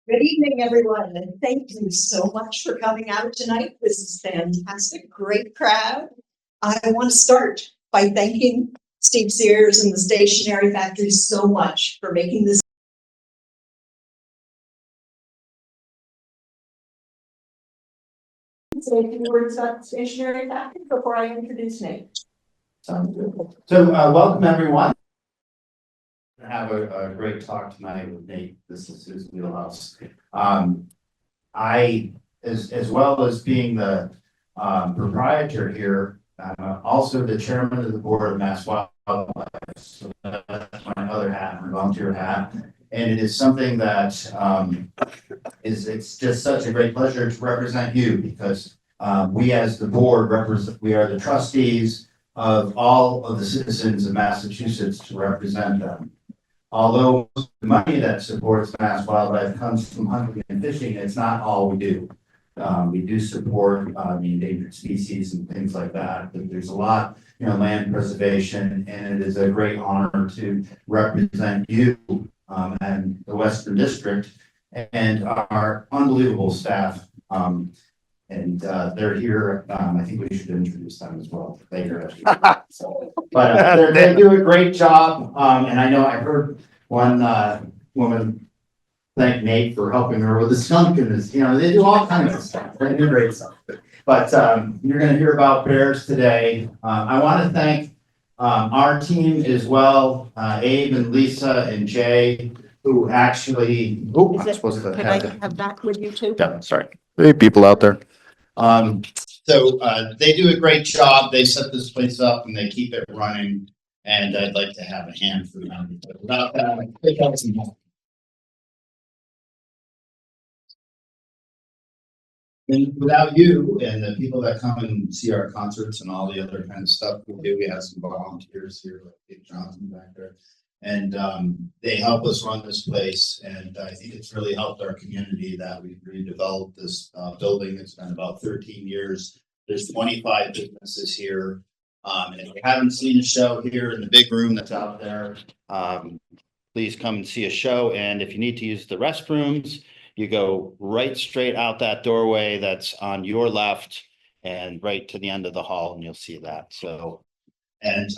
Good evening, everyone, and thank you so much for coming out tonight. This is fantastic, great crowd. I want to start by thanking Steve Sears and the Stationery Factory so much for making this. Say a few words about the Stationery Factory before I introduce Nate. So welcome everyone. I have a great talk tonight with Nate. This is his wheelhouse. I, as well as being the proprietor here, also the chairman of the board of MassWildlife. So that's my other hat, my volunteer hat. And it is something that it's just such a great pleasure to represent you because we as the board we are the trustees of all of the citizens of Massachusetts to represent them. Although the money that supports MassWildlife comes from hunting and fishing, it's not all we do. We do support the endangered species and things like that. But there's a lot, land preservation, and it is a great honor to represent you and the Western District and our unbelievable staff. And they're here. I think we should introduce them as well. Later. But they do a great job. And I know I heard one woman thank Nate for helping her with the skunk and this. They do all kinds of stuff. They do great stuff. But you're going to hear about bears today. I want to thank our team as well, Abe and Lisa and Jay, who actually. Oh, I'm supposed to have that with you too? Yeah, sorry. Hey, people out there. So they do a great job. They set this place up and they keep it running. And I'd like to have a hand for them. But without that, it doesn't happen. And without you and the people that come and see our concerts and all the other kind of stuff we do, we have some volunteers here like Dave Johnson back there. And they help us run this place. And I think it's really helped our community that we've redeveloped this building. It's been about 13 years. There's 25 businesses here. And if you haven't seen a show here in the big room that's out there, please come and see a show. And if you need to use the restrooms, you go right straight out that doorway that's on your left and right to the end of the hall, and you'll see that. So, and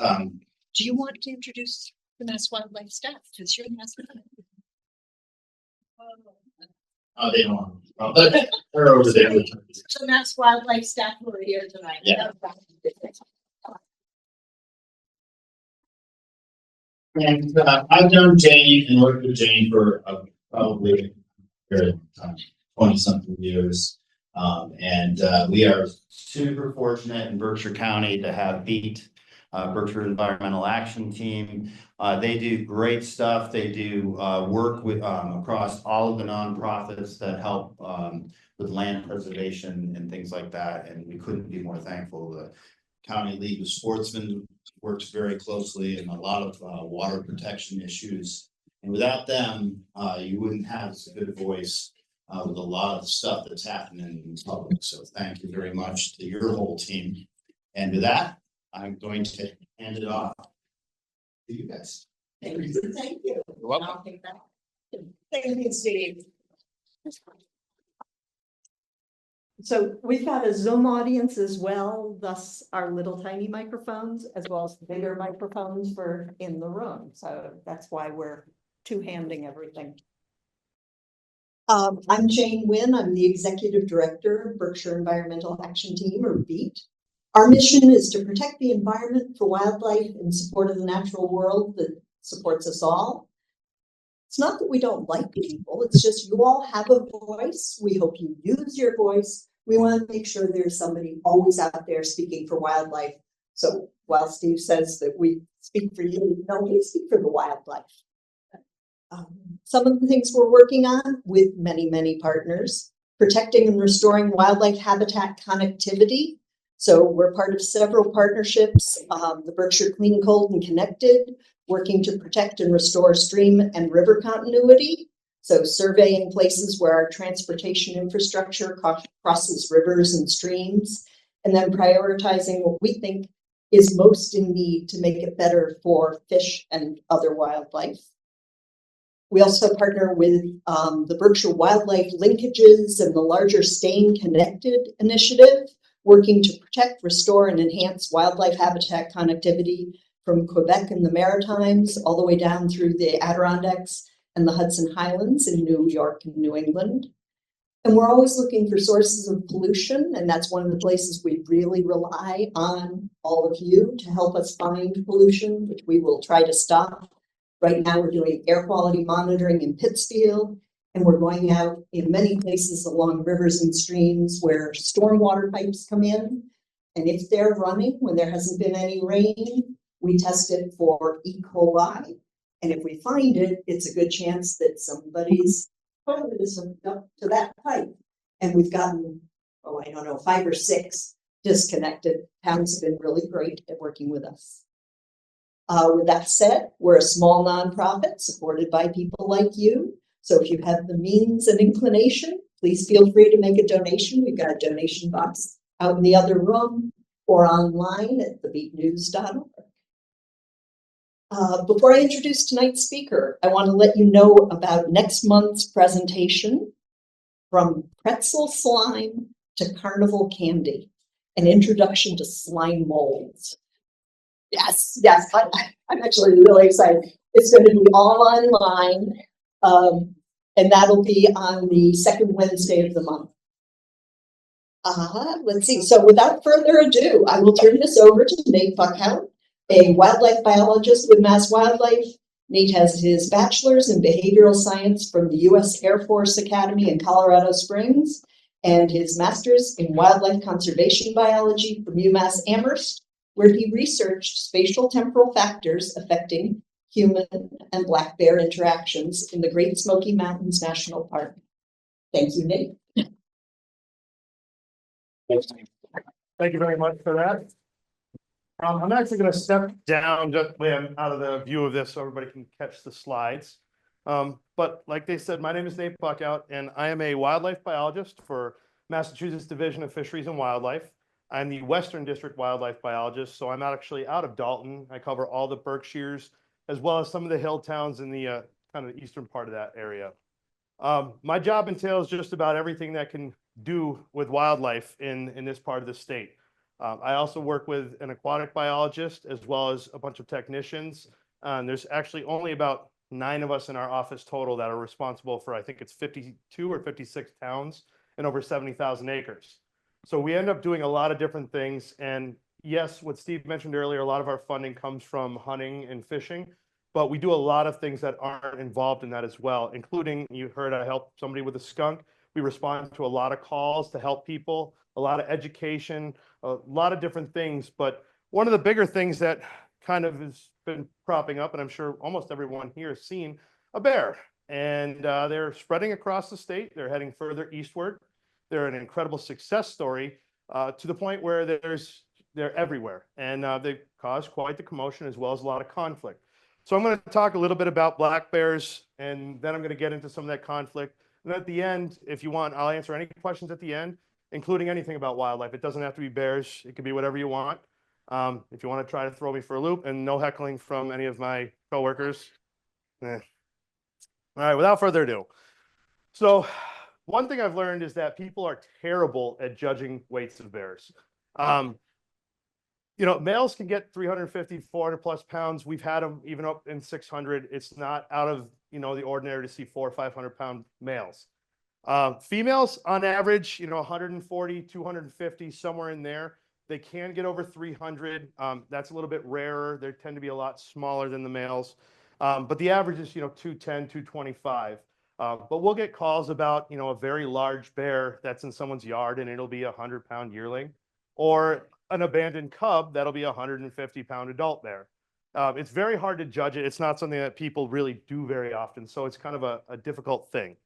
Do you want to introduce the MassWildlife staff? Because you're the MassWildlife. oh, they don't want to. They're over there. The MassWildlife staff who are here tonight. Yeah. And I've known Jane and worked with Jane for probably 20-something years. And we are super fortunate in Berkshire County to have BEAT, Berkshire Environmental Action Team. They do great stuff. They do work with across all of the nonprofits that help with land preservation and things like that. And we couldn't be more thankful. The County League of Sportsmen works very closely in a lot of water protection issues. And without them, you wouldn't have a good voice with a lot of stuff that's happening in public. So thank you very much to your whole team. And with that, I'm going to hand it off to you guys. Thank you. Thank you. You're welcome. I'll take that. Thank you, Steve. So we've got a Zoom audience as well, thus our little tiny microphones, as well as the bigger microphones for in the room. So that's why we're two-handing everything. I'm Jane Wynn. I'm the Executive Director of Berkshire Environmental Action Team, or BEAT. Our mission is to protect the environment for wildlife in support of the natural world that supports us all. It's not that we don't like people, it's just you all have a voice. We hope you use your voice. We want to make sure there's somebody always out there speaking for wildlife. So while Steve says that we speak for you, no, we speak for the wildlife. Some of the things we're working on with many, many partners, protecting and restoring wildlife habitat connectivity. So we're part of several partnerships, the Berkshire Clean, Cold, and Connected, working to protect and restore stream and river continuity. So surveying places where our transportation infrastructure crosses rivers and streams, and then prioritizing what we think is most in need to make it better for fish and other wildlife. We also partner with the Berkshire Wildlife Linkages and the larger Staying Connected initiative, working to protect, restore, and enhance wildlife habitat connectivity from Quebec and the Maritimes all the way down through the Adirondacks and the Hudson Highlands in New York and New England. And we're always looking for sources of pollution, and that's one of the places we really rely on all of you to help us find pollution, which we will try to stop. Right now, we're doing air quality monitoring in Pittsfield, and we're going out in many places along rivers and streams where stormwater pipes come in. And if they're running when there hasn't been any rain, we test it for E. coli. And if we find it, it's a good chance that somebody's toilet is hooked up to that pipe. And we've gotten, 5 or 6 disconnected. Towns have been really great at working with us. With that said, we're a small nonprofit supported by people like you. So if you have the means and inclination, please feel free to make a donation. We've got a donation box out in the other room or online at thebeatnews.org. Before I introduce tonight's speaker, I want to let you know about next month's presentation, From Pretzel Slime to Carnival Candy, an introduction to slime molds. Yes, I'm actually really excited. It's going to be all online, and that'll be on the second Wednesday of the month. Let's see. So without further ado, I will turn this over to Nate Buckhout, a wildlife biologist with MassWildlife. Nate has his bachelor's in behavioral science from the U.S. Air Force Academy in Colorado Springs and his master's in wildlife conservation biology from UMass Amherst, where he researched spatial temporal factors affecting human and black bear interactions in the Great Smoky Mountains National Park. Thank you, Nate. Thank you very much for that. I'm actually going to step down just when I'm out of the view of this so everybody can catch the slides. But like they said, my name is Nate Buckhout, and I am a wildlife biologist for Massachusetts Division of Fisheries and Wildlife. I'm the Western District wildlife biologist, so I'm actually out of Dalton. I cover all the Berkshires, as well as some of the hill towns in the kind of the eastern part of that area. My job entails just about everything that can do with wildlife in this part of the state. I also work with an aquatic biologist as well as a bunch of technicians. There's actually only about 9 of us in our office total that are responsible for, I think it's 52 or 56 towns and over 70,000 acres. So we end up doing a lot of different things. And yes, what Steve mentioned earlier, a lot of our funding comes from hunting and fishing, but we do a lot of things that aren't involved in that as well, including, you heard I helped somebody with a skunk. We respond to a lot of calls to help people, a lot of education, a lot of different things. But one of the bigger things that kind of has been cropping up, and I'm sure almost everyone here has seen, a bear. And they're spreading across the state. They're heading further eastward. They're an incredible success story to the point where they're everywhere. And they cause quite the commotion as well as a lot of conflict. So I'm going to talk a little bit about black bears, and then I'm going to get into some of that conflict. And at the end, if you want, I'll answer any questions at the end, including anything about wildlife. It doesn't have to be bears. It could be whatever you want. If you want to try to throw me for a loop, and no heckling from any of my coworkers. All right, without further ado. So one thing I've learned is that people are terrible at judging weights of bears. Males can get 350, 400 plus pounds. We've had them even up in 600. It's not out of the ordinary to see 400 or 500 pound males. Females on average, 140, 250, somewhere in there. They can get over 300. That's a little bit rarer. They tend to be a lot smaller than the males. But the average is, 210, 225. But we'll get calls about, a very large bear that's in someone's yard and it'll be a 100-pound yearling, or an abandoned cub that'll be a 150-pound adult bear. It's very hard to judge it. It's not something that people really do very often. So it's kind of a difficult thing.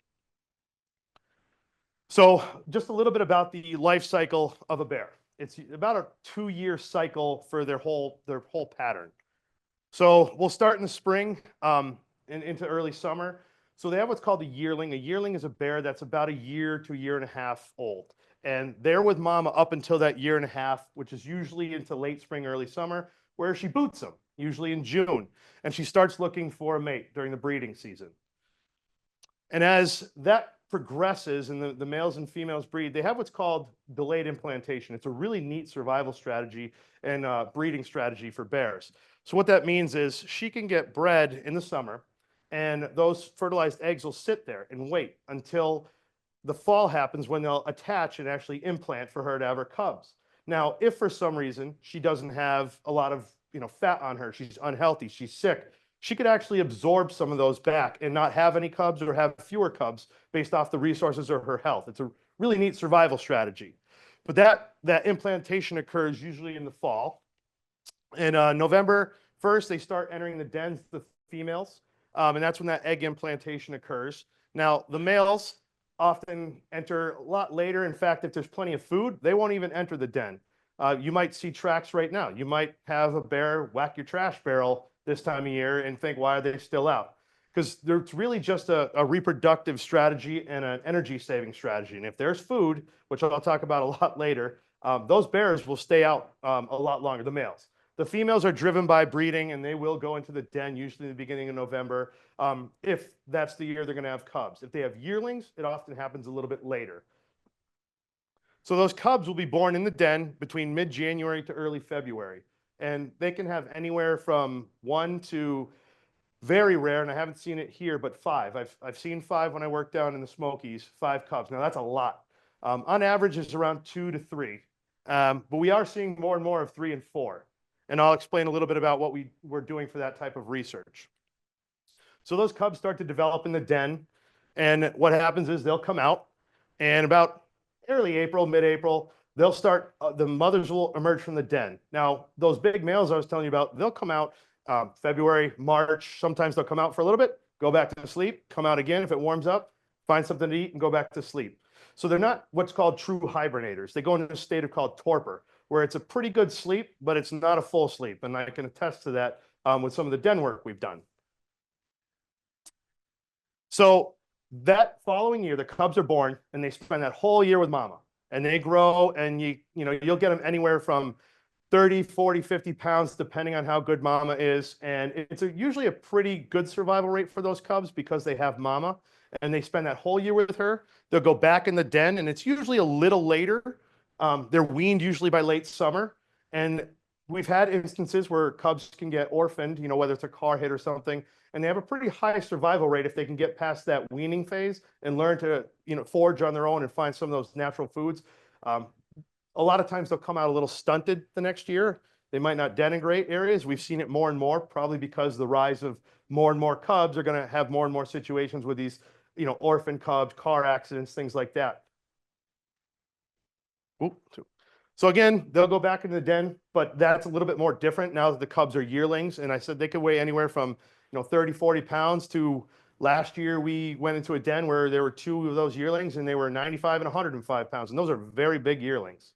So just a little bit about the life cycle of a bear. It's about a 2-year cycle for their whole pattern. So we'll start in the spring and into early summer. So they have what's called a yearling. A yearling is a bear that's about a year to a year and a half old. And they're with mama up until that year and a half, which is usually into late spring, early summer, where she boots them, usually in June. And she starts looking for a mate during the breeding season. And as that progresses and the males and females breed, they have what's called delayed implantation. It's a really neat survival strategy and breeding strategy for bears. So what that means is she can get bred in the summer, and those fertilized eggs will sit there and wait until the fall happens, when they'll attach and actually implant for her to have her cubs. Now, if for some reason she doesn't have a lot of fat on her, she's unhealthy, she's sick, she could actually absorb some of those back and not have any cubs or have fewer cubs based off the resources or her health. It's a really neat survival strategy. But that implantation occurs usually in the fall. And November 1st, they start entering the dens, the females, and that's when that egg implantation occurs. Now, the males often enter a lot later. In fact, if there's plenty of food, they won't even enter the den. You might see tracks right now. You might have a bear whack your trash barrel this time of year and think, why are they still out? Because it's really just a reproductive strategy and an energy saving strategy. And if there's food, which I'll talk about a lot later, those bears will stay out a lot longer, the males. The females are driven by breeding, and they will go into the den usually in the beginning of November, if that's the year they're going to have cubs. If they have yearlings, it often happens a little bit later. So those cubs will be born in the den between mid-January to early February. And they can have anywhere from 1 to, very rare, and I haven't seen it here, but 5. I've seen 5 when I worked down in the Smokies, 5 cubs. Now that's a lot. On average, it's around 2 to 3. But we are seeing more and more of 3 and 4. And I'll explain a little bit about what we're doing for that type of research. So those cubs start to develop in the den. And what happens is they'll come out, and about early April, mid-April, they'll start, the mothers will emerge from the den. Now, those big males I was telling you about, they'll come out February, March. Sometimes they'll come out for a little bit, go back to sleep, come out again if it warms up, find something to eat, and go back to sleep. So they're not what's called true hibernators. They go into a state of called torpor, where it's a pretty good sleep, but it's not a full sleep. And I can attest to that with some of the den work we've done. So that following year, the cubs are born, and they spend that whole year with mama. And they grow, and you'll get them anywhere from 30, 40, 50 pounds, depending on how good mama is. And it's usually a pretty good survival rate for those cubs because they have mama, and they spend that whole year with her. They'll go back in the den, and it's usually a little later. They're weaned usually by late summer. And we've had instances where cubs can get orphaned, whether it's a car hit or something, and they have a pretty high survival rate if they can get past that weaning phase and learn to, forage on their own and find some of those natural foods. A lot of times they'll come out a little stunted the next year. They might not den in great areas. We've seen it more and more, probably because the rise of more and more cubs are going to have more and more situations with these, orphan cubs, car accidents, things like that. So again, they'll go back into the den, but that's a little bit more different now that the cubs are yearlings. And I said they could weigh anywhere from 30, 40 pounds to last year we went into a den where there were 2 of those yearlings, and they were 95 and 105 pounds. And those are very big yearlings.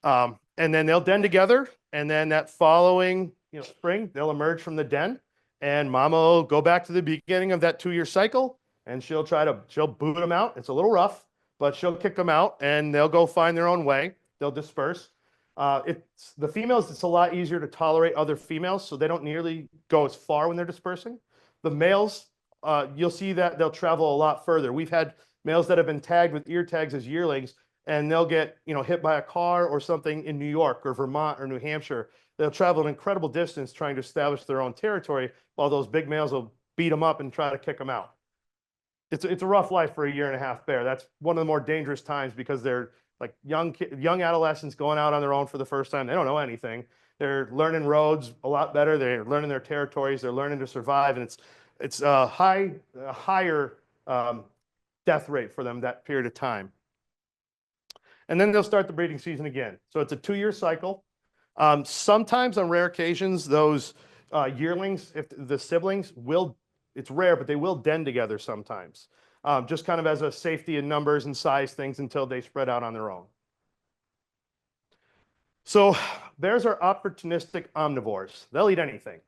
And then they'll den together. And then that following spring, they'll emerge from the den, and mama will go back to the beginning of that 2-year cycle, and she'll boot them out. It's a little rough, but she'll kick them out, and they'll go find their own way. They'll disperse. The females, it's a lot easier to tolerate other females, so they don't nearly go as far when they're dispersing. The males, you'll see that they'll travel a lot further. We've had males that have been tagged with ear tags as yearlings, and they'll get hit by a car or something in New York or Vermont or New Hampshire. They'll travel an incredible distance trying to establish their own territory, while those big males will beat them up and try to kick them out. It's a rough life for a 1.5-year bear. That's one of the more dangerous times because they're like young adolescents going out on their own for the first time. They don't know anything. They're learning roads a lot better. They're learning their territories. They're learning to survive, and it's a higher death rate for them that period of time. And then they'll start the breeding season again. So it's a 2-year cycle. Sometimes on rare occasions, those yearlings, if the siblings it's rare, but they will den together sometimes. Just kind of as a safety in numbers and size things until they spread out on their own. So bears are opportunistic omnivores. They'll eat anything.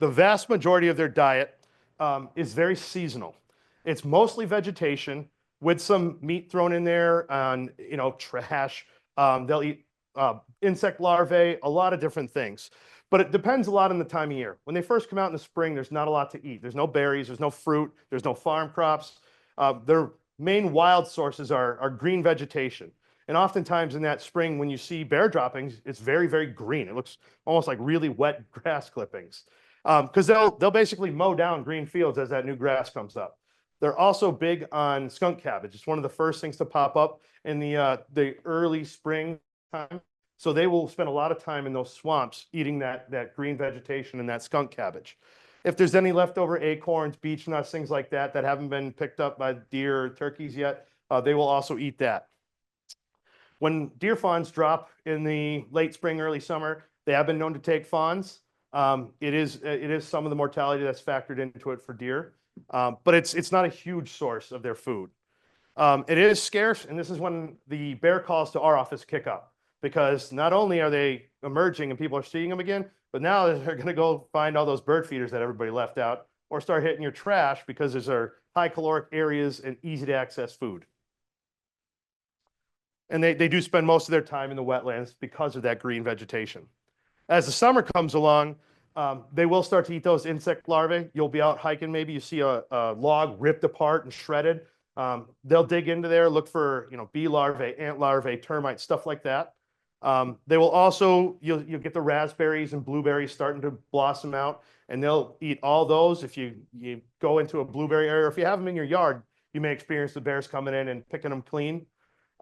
The vast majority of their diet is very seasonal. It's mostly vegetation with some meat thrown in there on, trash. They'll eat insect larvae, a lot of different things. But it depends a lot on the time of year. When they first come out in the spring, there's not a lot to eat. There's no berries, there's no fruit, there's no farm crops. Their main wild sources are green vegetation. And oftentimes in that spring, when you see bear droppings, it's very, very green. It looks almost like really wet grass clippings. Because they'll basically mow down green fields as that new grass comes up. They're also big on skunk cabbage. It's one of the first things to pop up in the early spring time. So they will spend a lot of time in those swamps eating that green vegetation and that skunk cabbage. If there's any leftover acorns, beech nuts, things like that haven't been picked up by deer or turkeys yet, they will also eat that. When deer fawns drop in the late spring, early summer, they have been known to take fawns. It is some of the mortality that's factored into it for deer, but it's not a huge source of their food. It is scarce, and this is when the bear calls to our office kick up, because not only are they emerging and people are seeing them again, but now they're going to go find all those bird feeders that everybody left out, or start hitting your trash because those are high caloric areas and easy to access food. And they do spend most of their time in the wetlands because of that green vegetation. As the summer comes along, they will start to eat those insect larvae. You'll be out hiking, maybe you see a log ripped apart and shredded. They'll dig into there, look for bee larvae, ant larvae, termites, stuff like that. They will also, you'll get the raspberries and blueberries starting to blossom out, and they'll eat all those. If you go into a blueberry area, or if you have them in your yard, you may experience the bears coming in and picking them clean.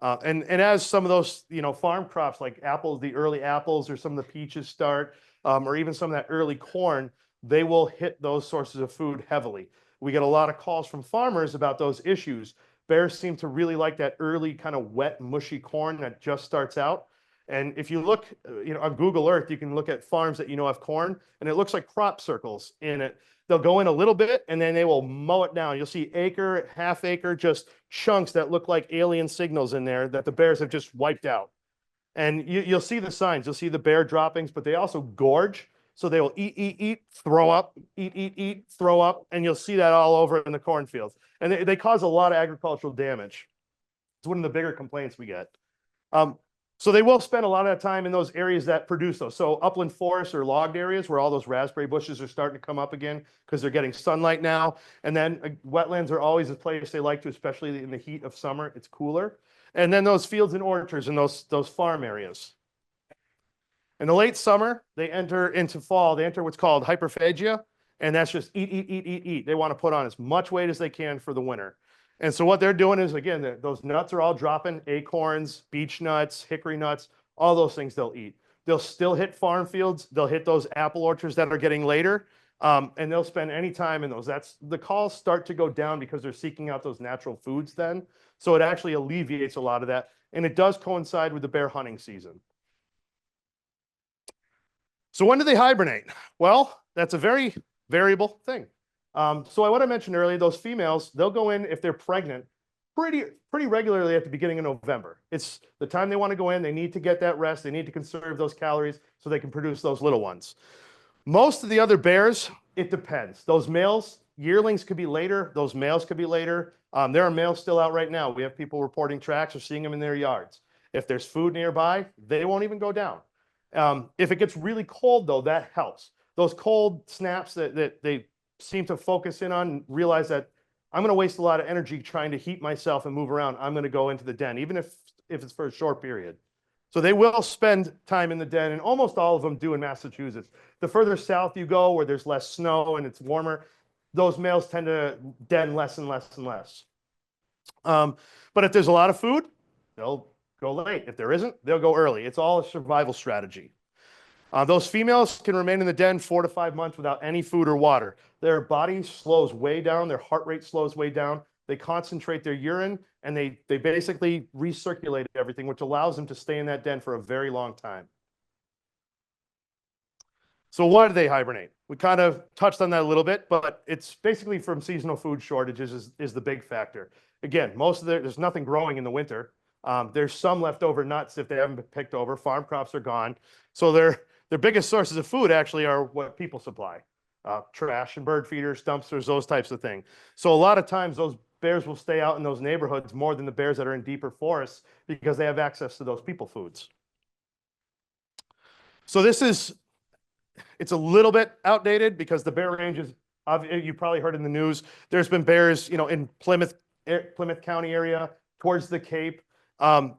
And as some of those farm crops like apples, the early apples, or some of the peaches start, or even some of that early corn, they will hit those sources of food heavily. We get a lot of calls from farmers about those issues. Bears seem to really like that early kind of wet, mushy corn that just starts out. And if you look, on Google Earth, you can look at farms that have corn, and it looks like crop circles in it. They'll go in a little bit, and then they will mow it down. You'll see acre, half acre, just chunks that look like alien signals in there that the bears have just wiped out. And you'll see the signs. You'll see the bear droppings, but they also gorge. So they will eat, throw up, eat, throw up, and you'll see that all over in the cornfields. And they cause a lot of agricultural damage. It's one of the bigger complaints we get. So they will spend a lot of time in those areas that produce those. So upland forests or logged areas where all those raspberry bushes are starting to come up again because they're getting sunlight now. And then wetlands are always a place they like to, especially in the heat of summer. It's cooler. And then those fields and orchards and those farm areas. In the late summer, they enter into fall. They enter what's called hyperphagia, and that's just eat. They want to put on as much weight as they can for the winter. And so what they're doing is, again, those nuts are all dropping, acorns, beech nuts, hickory nuts, all those things they'll eat. They'll still hit farm fields. They'll hit those apple orchards that are getting later, and they'll spend any time in those. The calls start to go down because they're seeking out those natural foods then. So it actually alleviates a lot of that, and it does coincide with the bear hunting season. So when do they hibernate? Well, that's a very variable thing. So what I mentioned earlier, those females, they'll go in if they're pregnant pretty regularly at the beginning of November. It's the time they want to go in. They need to get that rest. They need to conserve those calories so they can produce those little ones. Most of the other bears, it depends. Those males, yearlings could be later. Those males could be later. There are males still out right now. We have people reporting tracks or seeing them in their yards. If there's food nearby, they won't even go down. If it gets really cold, though, that helps. Those cold snaps that they seem to focus in on, realize that I'm going to waste a lot of energy trying to heat myself and move around. I'm going to go into the den, even if it's for a short period. So they will spend time in the den, and almost all of them do in Massachusetts. The further south you go, where there's less snow and it's warmer, those males tend to den less and less and less. But if there's a lot of food, they'll go late. If there isn't, they'll go early. It's all a survival strategy. Those females can remain in the den 4 to 5 months without any food or water. Their body slows way down. Their heart rate slows way down. They concentrate their urine, and they basically recirculate everything, which allows them to stay in that den for a very long time. So why do they hibernate? We kind of touched on that a little bit, but it's basically from seasonal food shortages is the big factor. Again, there's nothing growing in the winter. There's some leftover nuts if they haven't been picked over. Farm crops are gone. So their biggest sources of food actually are what people supply. Trash and bird feeders, dumpsters, those types of things. So a lot of times those bears will stay out in those neighborhoods more than the bears that are in deeper forests because they have access to those people foods. So it's a little bit outdated because the bear range is, you probably heard in the news, there's been bears, in Plymouth Plymouth County area, towards the Cape.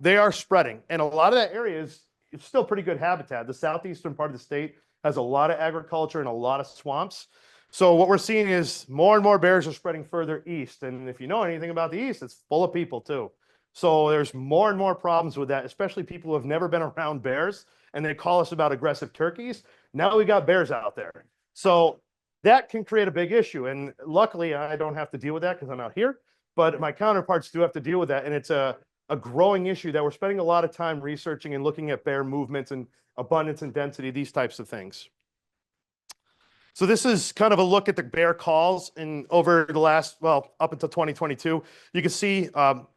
They are spreading, and a lot of that area is it's still pretty good habitat. The southeastern part of the state has a lot of agriculture and a lot of swamps. So what we're seeing is more and more bears are spreading further east. And if you know anything about the east, it's full of people too. So there's more and more problems with that, especially people who have never been around bears and they call us about aggressive turkeys. Now we got bears out there. So that can create a big issue. And luckily I don't have to deal with that because I'm out here, but my counterparts do have to deal with that. And it's a growing issue that we're spending a lot of time researching and looking at bear movements and abundance and density, these types of things. So this is kind of a look at the bear calls and over the last, well, up until 2022. You can see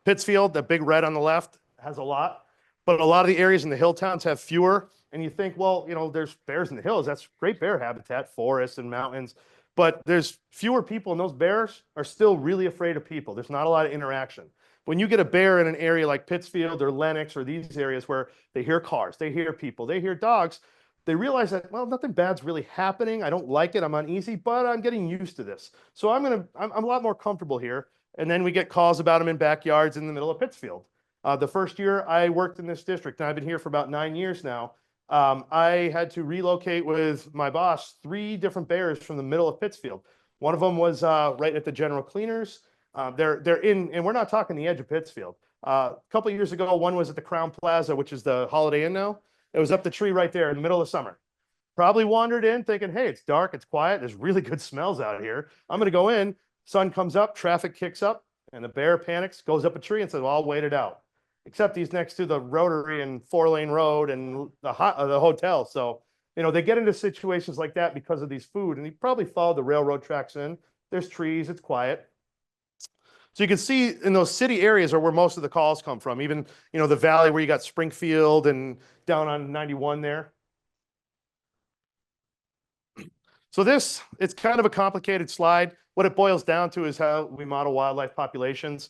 Pittsfield, that big red on the left, has a lot, but a lot of the areas in the hill towns have fewer. And you think, well, you know, there's bears in the hills. That's great bear habitat, forests and mountains, but there's fewer people and those bears are still really afraid of people. There's not a lot of interaction. When you get a bear in an area like Pittsfield or Lenox or these areas where they hear cars, they hear people, they hear dogs, they realize that, well, nothing bad's really happening. I don't like it. I'm uneasy, but I'm getting used to this. So I'm a lot more comfortable here. And then we get calls about them in backyards in the middle of Pittsfield. The first year I worked in this district, and I've been here for about 9 years now. I had to relocate with my boss 3 different bears from the middle of Pittsfield. One of them was right at the General Cleaners. They're in, and we're not talking the edge of Pittsfield. A couple of years ago, one was at the Crown Plaza, which is the Holiday Inn now. It was up the tree right there in the middle of summer. Probably wandered in thinking, hey, it's dark, it's quiet, there's really good smells out here. I'm going to go in. Sun comes up, traffic kicks up, and the bear panics, goes up a tree and says, well, I'll wait it out. Except he's next to the Rotary and 4-lane road and the hotel. So, you know, they get into situations like that because of these food. And he probably followed the railroad tracks in. There's trees, it's quiet. So you can see in those city areas are where most of the calls come from. Even, you know, the valley where you got Springfield and down on 91 there. So this, it's kind of a complicated slide. What it boils down to is how we model wildlife populations.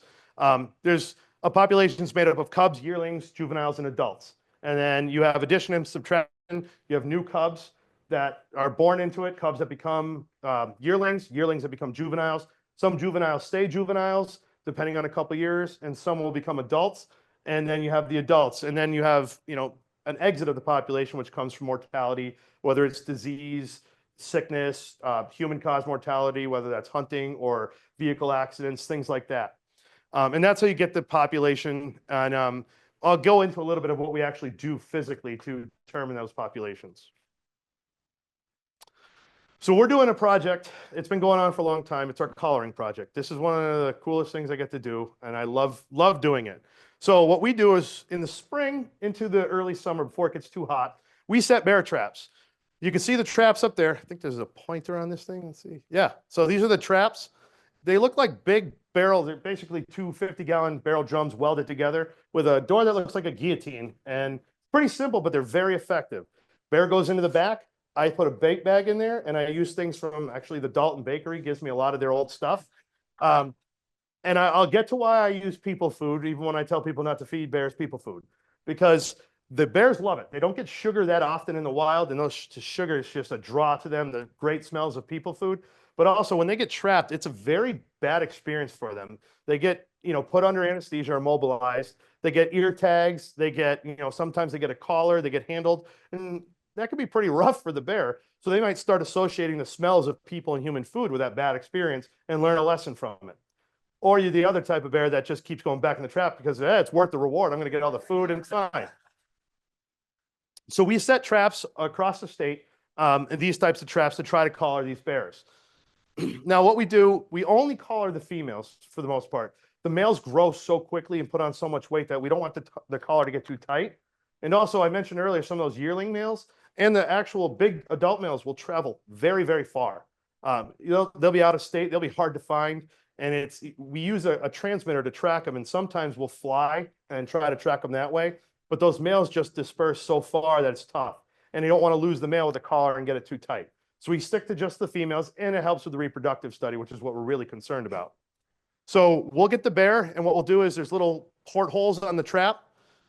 There's a population's made up of cubs, yearlings, juveniles, and adults. And then you have addition and subtraction. You have new cubs that are born into it, cubs that become yearlings, yearlings that become juveniles. Some juveniles stay juveniles, depending on a couple of years, and some will become adults. And then you have the adults. And then you have, you know, an exit of the population, which comes from mortality, whether it's disease, sickness, human-caused mortality, whether that's hunting or vehicle accidents, things like that. And that's how you get the population. And I'll go into a little bit of what we actually do physically to determine those populations. So we're doing a project. It's been going on for a long time. It's our collaring project. This is one of the coolest things I get to do, and I love doing it. So what we do is in the spring into the early summer, before it gets too hot, we set bear traps. You can see the traps up there. I think there's a pointer on this thing. Let's see. Yeah. So these are the traps. They look like big barrels. They're basically 2 50-gallon barrel drums welded together with a door that looks like a guillotine. And pretty simple, but they're very effective. Bear goes into the back. I put a bait bag in there, and I use things from actually the Dalton Bakery, gives me a lot of their old stuff. And I'll get to why I use people food, even when I tell people not to feed bears people food, because the bears love it. They don't get sugar that often in the wild, and those sugar is just a draw to them, the great smells of people food. But also when they get trapped, it's a very bad experience for them. They get, you know, put under anesthesia or immobilized. They get ear tags. They get, you know, sometimes they get a collar, they get handled, and that can be pretty rough for the bear. So they might start associating the smells of people and human food with that bad experience and learn a lesson from it. Or you're the other type of bear that just keeps going back in the trap because it's worth the reward. I'm going to get all the food and it's fine. So we set traps across the state, these types of traps to try to collar these bears. Now what we do, we only collar the females for the most part. The males grow so quickly and put on so much weight that we don't want the collar to get too tight. And also I mentioned earlier, some of those yearling males and the actual big adult males will travel very, very far. You know, they'll be out of state. They'll be hard to find. And we use a transmitter to track them. And sometimes we'll fly and try to track them that way. But those males just disperse so far that it's tough. And you don't want to lose the male with the collar and get it too tight. So we stick to just the females, and it helps with the reproductive study, which is what we're really concerned about. So we'll get the bear, and what we'll do is there's little portholes on the trap,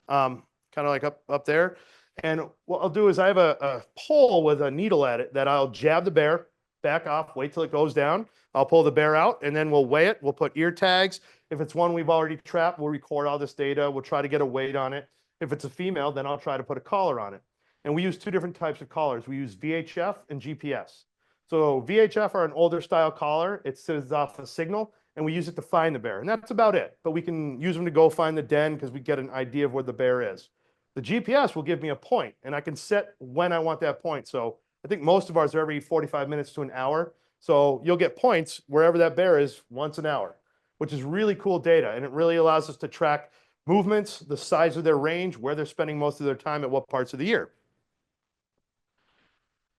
kind of like up there. And what I'll do is I have a pole with a needle at it that I'll jab the bear, back off, wait till it goes down. I'll pull the bear out, and then we'll weigh it. We'll put ear tags, If it's one we've already trapped, we'll record all this data. We'll try to get a weight on it. If it's a female, then I'll try to put a collar on it. And we use two different types of collars. We use VHF and GPS. So VHF are an older style collar. It sends off a signal, and we use it to find the bear. And that's about it. But we can use them to go find the den because we get an idea of where the bear is. The GPS will give me a point, and I can set when I want that point. So I think most of ours are every 45 minutes to an hour. So you'll get points wherever that bear is once an hour, which is really cool data. And it really allows us to track movements, the size of their range, where they're spending most of their time at what parts of the year.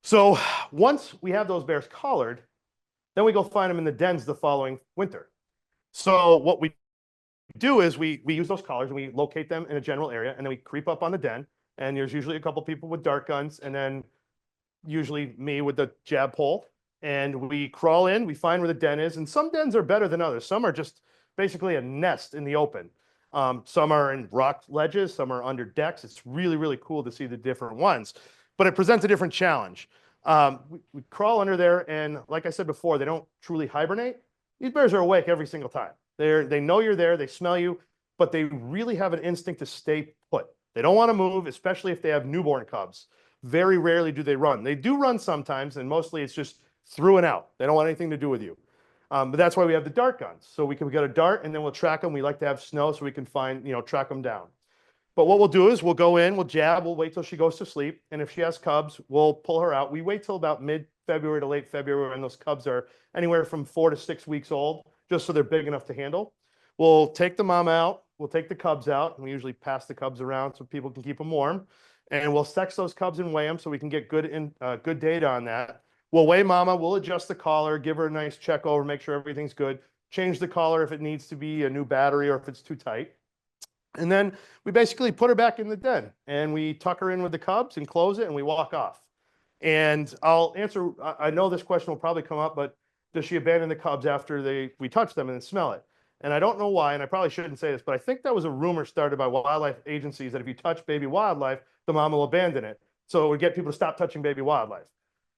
So once we have those bears collared, then we go find them in the dens the following winter. So what we do is we use those collars and we locate them in a general area, and then we creep up on the den, and there's usually a couple people with dart guns, and then usually me with the jab pole, and we crawl in, we find where the den is, and some dens are better than others. Some are just basically a nest in the open. Some are in rock ledges, some are under decks. It's really, really cool to see the different ones, but it presents a different challenge. We crawl under there, and like I said before, they don't truly hibernate. These bears are awake every single time. They know you're there, they smell you, but they really have an instinct to stay put. They don't want to move, especially if they have newborn cubs. Very rarely do they run. They do run sometimes, and mostly it's just through and out. They don't want anything to do with you. But that's why we have the dart guns. So we get a dart, and then we'll track them. We like to have snow so we can find, track them down. But what we'll do is we'll go in, we'll jab, we'll wait till she goes to sleep. And if she has cubs, we'll pull her out. We wait till about mid-February to late February when those cubs are anywhere from 4 to 6 weeks old, just so they're big enough to handle. We'll take the mama out, we'll take the cubs out, and we usually pass the cubs around so people can keep them warm. And we'll sex those cubs and weigh them so we can get good data on that. We'll weigh mama, we'll adjust the collar, give her a nice check over, make sure everything's good, change the collar if it needs to be a new battery or if it's too tight. And then we basically put her back in the den, and we tuck her in with the cubs and close it, and we walk off. And I'll answer, I know this question will probably come up, but does she abandon the cubs after we touch them and then smell it? And I don't know why, and I probably shouldn't say this, but I think that was a rumor started by wildlife agencies that if you touch baby wildlife, the mama will abandon it. So it would get people to stop touching baby wildlife.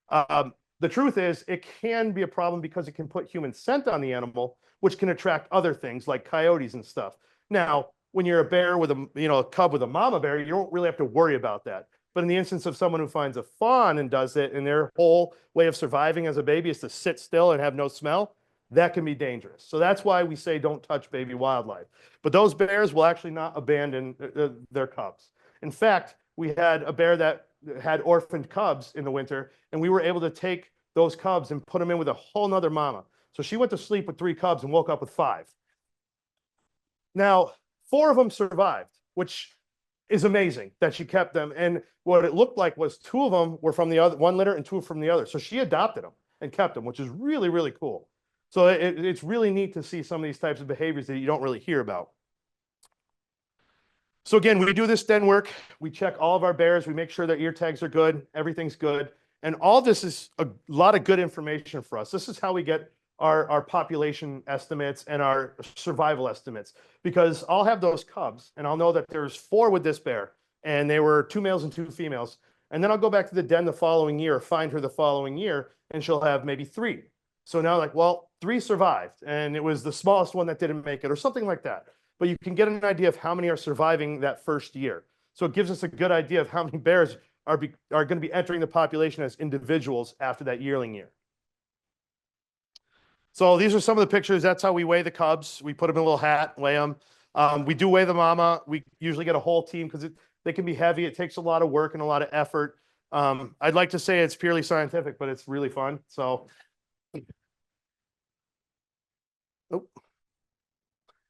The truth is it can be a problem because it can put human scent on the animal, which can attract other things like coyotes and stuff. Now, when you're a bear with a cub with a mama bear, you don't really have to worry about that. But in the instance of someone who finds a fawn and does it, and their whole way of surviving as a baby is to sit still and have no smell, that can be dangerous. So that's why we say don't touch baby wildlife. But those bears will actually not abandon their cubs. In fact, we had a bear that had orphaned cubs in the winter, and we were able to take those cubs and put them in with a whole nother mama. So she went to sleep with 3 cubs and woke up with 5. Now, 4 of them survived, which is amazing that she kept them. And what it looked like was 2 of them were from the other, 1 litter and 2 from the other. So she adopted them and kept them, which is really, really cool. So it's really neat to see some of these types of behaviors that you don't really hear about. So again, we do this den work. We check all of our bears. We make sure their ear tags are good. Everything's good. And all this is a lot of good information for us. This is how we get our population estimates and our survival estimates, because I'll have those cubs and I'll know that there's 4 with this bear and they were 2 males and 2 females. And then I'll go back to the den the following year, find her the following year, and she'll have maybe 3. So now like, well, 3 survived and it was the smallest one that didn't make it or something like that. But you can get an idea of how many are surviving that first year. So it gives us a good idea of how many bears are going to be entering the population as individuals after that yearling year. So these are some of the pictures. That's how we weigh the cubs. We put them in a little hat, weigh them. We do weigh the mama. We usually get a whole team because they can be heavy. It takes a lot of work and a lot of effort. I'd like to say it's purely scientific, but it's really fun. So,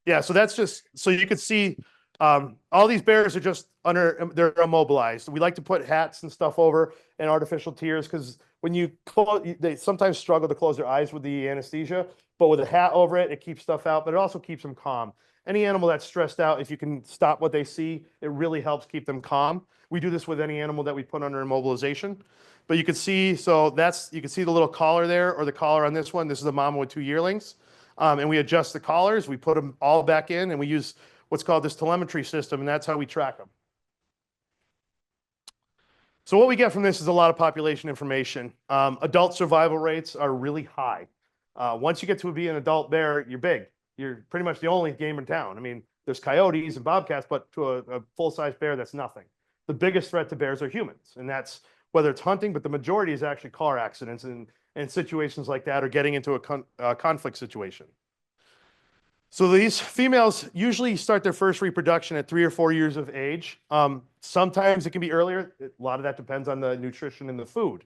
yeah, so that's just, so you can see all these bears are just they're immobilized. We like to put hats and stuff over and artificial tears because when you close, they sometimes struggle to close their eyes with the anesthesia, but with a hat over it, it keeps stuff out, but it also keeps them calm. Any animal that's stressed out, if you can stop what they see, it really helps keep them calm. We do this with any animal that we put under immobilization. But you can see, so you can see the little collar there, or the collar on this one. This is a mama with 2 yearlings. And we adjust the collars, we put them all back in, and we use what's called this telemetry system, and that's how we track them. So what we get from this is a lot of population information. Adult survival rates are really high. Once you get to be an adult bear, you're big. you're pretty much the only game in town. I mean, there's coyotes and bobcats, but to a full-size bear, that's nothing. The biggest threat to bears are humans, and that's whether it's hunting, but the majority is actually car accidents and situations like that, or getting into a conflict situation. So these females usually start their first reproduction at 3 or 4 years of age. Sometimes it can be earlier. A lot of that depends on the nutrition and the food.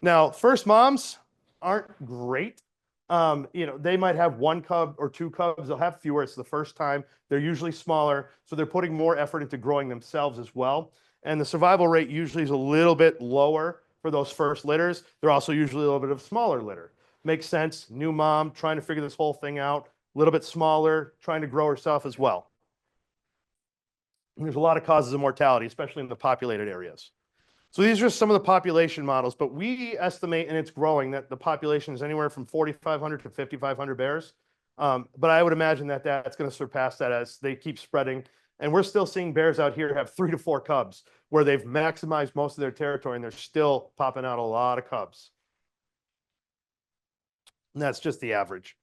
Now, first moms aren't great. They might have 1 cub or 2 cubs. They'll have fewer. It's the first time. They're usually smaller, so they're putting more effort into growing themselves as well. And the survival rate usually is a little bit lower for those first litters. They're also usually a little bit of smaller litter. Makes sense. New mom trying to figure this whole thing out. A little bit smaller, trying to grow herself as well. And there's a lot of causes of mortality, especially in the populated areas. So these are some of the population models, but we estimate, and it's growing, that the population is anywhere from 4,500 to 5,500 bears. But I would imagine that that's going to surpass that as they keep spreading. And we're still seeing bears out here have 3 to 4 cubs, where they've maximized most of their territory, and they're still popping out a lot of cubs. And that's just the average.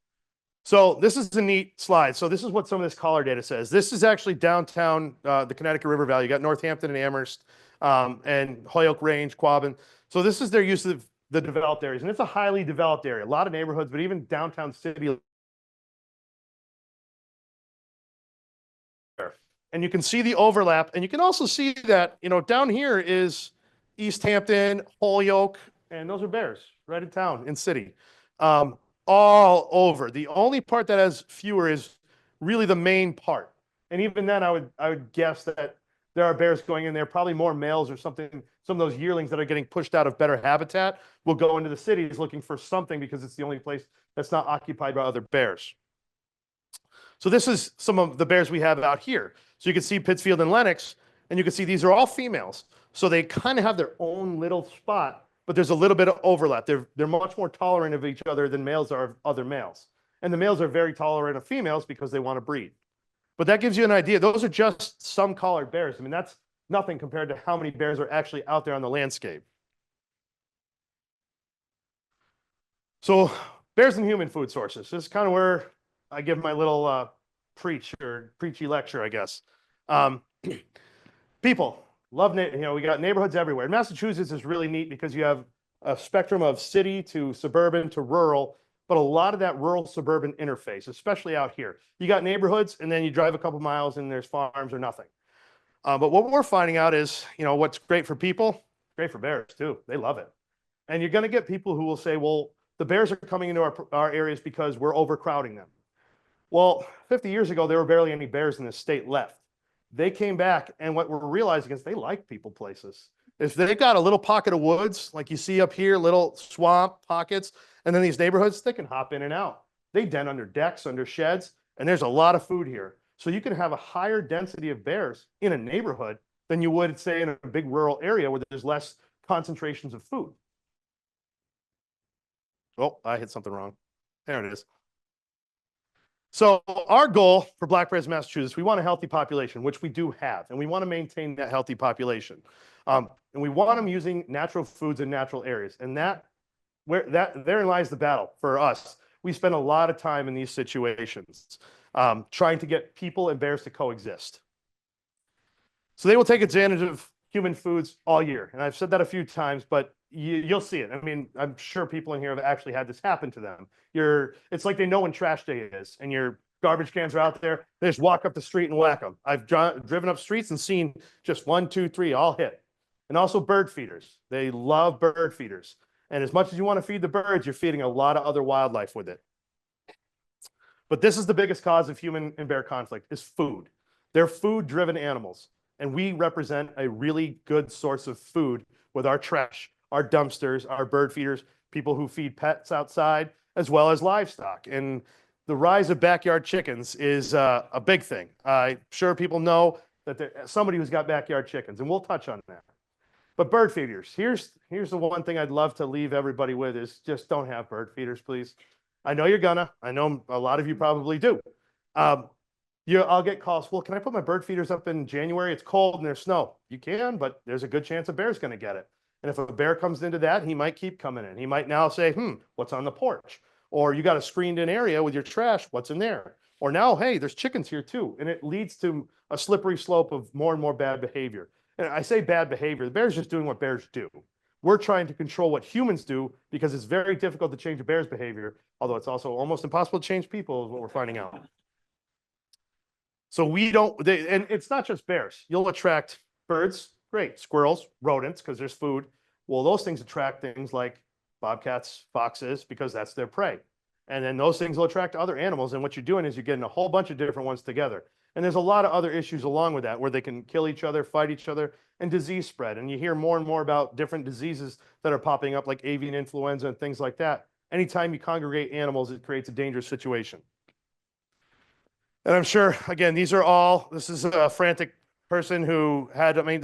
So this is a neat slide. So this is what some of this collar data says. This is actually downtown the Connecticut River Valley. You got Northampton and Amherst and Holyoke Range, Quabbin. So this is their use of the developed areas. And it's a highly developed area. A lot of neighborhoods, but even downtown city. And you can see the overlap. And you can also see that, down here is East Hampton, Holyoke, and those are bears right in town, in city. All over. The only part that has fewer is really the main part. And even then, I would guess that there are bears going in there, probably more males or something. Some of those yearlings that are getting pushed out of better habitat will go into the cities looking for something because it's the only place that's not occupied by other bears. So this is some of the bears we have out here. So you can see Pittsfield and Lenox, and you can see these are all females. So they kind of have their own little spot, but there's a little bit of overlap. They're much more tolerant of each other than males are of other males. And the males are very tolerant of females because they want to breed. But that gives you an idea. Those are just some collared bears. I mean, that's nothing compared to how many bears are actually out there on the landscape. So bears and human food sources. This is kind of where I give my little preachy lecture, I guess. People love, we got neighborhoods everywhere. And Massachusetts is really neat because you have a spectrum of city to suburban to rural, but a lot of that rural suburban interface, especially out here. You got neighborhoods, and then you drive a couple miles and there's farms or nothing. But what we're finding out is, what's great for people, great for bears too. They love it. And you're going to get people who will say, well, the bears are coming into our areas because we're overcrowding them. Well, 50 years ago, there were barely any bears in this state left. They came back, and what we're realizing is they like people places. If they got a little pocket of woods, like you see up here, little swamp pockets, and then these neighborhoods, they can hop in and out. They den under decks, under sheds, and there's a lot of food here. So you can have a higher density of bears in a neighborhood than you would, say, in a big rural area where there's less concentrations of food. Oh, I hit something wrong. There it is. So our goal for black bears in Massachusetts, we want a healthy population, which we do have, and we want to maintain that healthy population. And we want them using natural foods in natural areas. And therein lies the battle for us. We spend a lot of time in these situations trying to get people and bears to coexist. So they will take advantage of human foods all year. And I've said that a few times, but you'll see it. I mean, I'm sure people in here have actually had this happen to them. It's like they know when trash day is, and your garbage cans are out there. They just walk up the street and whack them. I've driven up streets and seen just 1, 2, 3 all hit. And also bird feeders. They love bird feeders. And as much as you want to feed the birds, you're feeding a lot of other wildlife with it. But this is the biggest cause of human and bear conflict, is food. They're food-driven animals. And we represent a really good source of food with our trash, our dumpsters, our bird feeders, people who feed pets outside, as well as livestock. And the rise of backyard chickens is a big thing. I'm sure people know that there's somebody who's got backyard chickens, and we'll touch on that. But bird feeders, here's the one thing I'd love to leave everybody with is just don't have bird feeders, please. I know you're gonna. I know a lot of you probably do. I'll get calls. Well, can I put my bird feeders up in January? It's cold and there's snow. You can, but there's a good chance a bear's going to get it. And if a bear comes into that, he might keep coming in. He might now say, what's on the porch? Or you got a screened in area with your trash. What's in there? Or now, hey, there's chickens here too. And it leads to a slippery slope of more and more bad behavior. And I say bad behavior, the bear's just doing what bears do. We're trying to control what humans do because it's very difficult to change a bear's behavior, although it's also almost impossible to change people is what we're finding out. So we don't, and it's not just bears. You'll attract birds, great, squirrels, rodents, because there's food. Well, those things attract things like bobcats, foxes, because that's their prey. And then those things will attract other animals. And what you're doing is you're getting a whole bunch of different ones together. And there's a lot of other issues along with that, where they can kill each other, fight each other, and disease spread. And you hear more and more about different diseases that are popping up, like avian influenza and things like that. Anytime you congregate animals, it creates a dangerous situation. And I'm sure, again, this is a frantic person who had, I mean,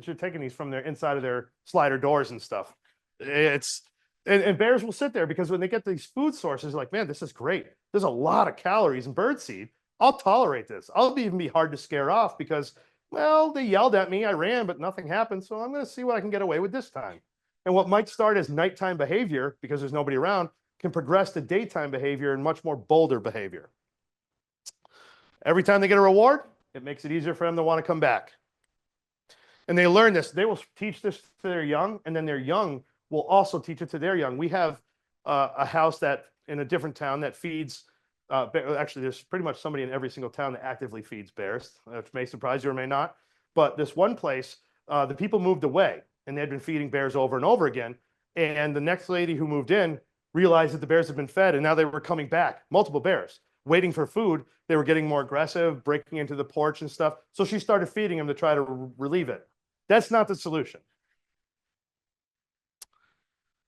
you're taking these from their inside of their slider doors and stuff. And bears will sit there because when they get these food sources, like, man, this is great. There's a lot of calories in birdseed. I'll tolerate this. I'll even be hard to scare off because, well, they yelled at me. I ran, but nothing happened. So I'm going to see what I can get away with this time. And what might start as nighttime behavior, because there's nobody around, can progress to daytime behavior and much more bolder behavior. Every time they get a reward, it makes it easier for them to want to come back. And they learn this. They will teach this to their young, and then their young will also teach it to their young. We have a house that in a different town that feeds, actually there's pretty much somebody in every single town that actively feeds bears, which may surprise you or may not. But this one place, the people moved away and they'd been feeding bears over and over again. And the next lady who moved in realized that the bears had been fed and now they were coming back, multiple bears, waiting for food. They were getting more aggressive, breaking into the porch and stuff. So she started feeding them to try to relieve it. That's not the solution.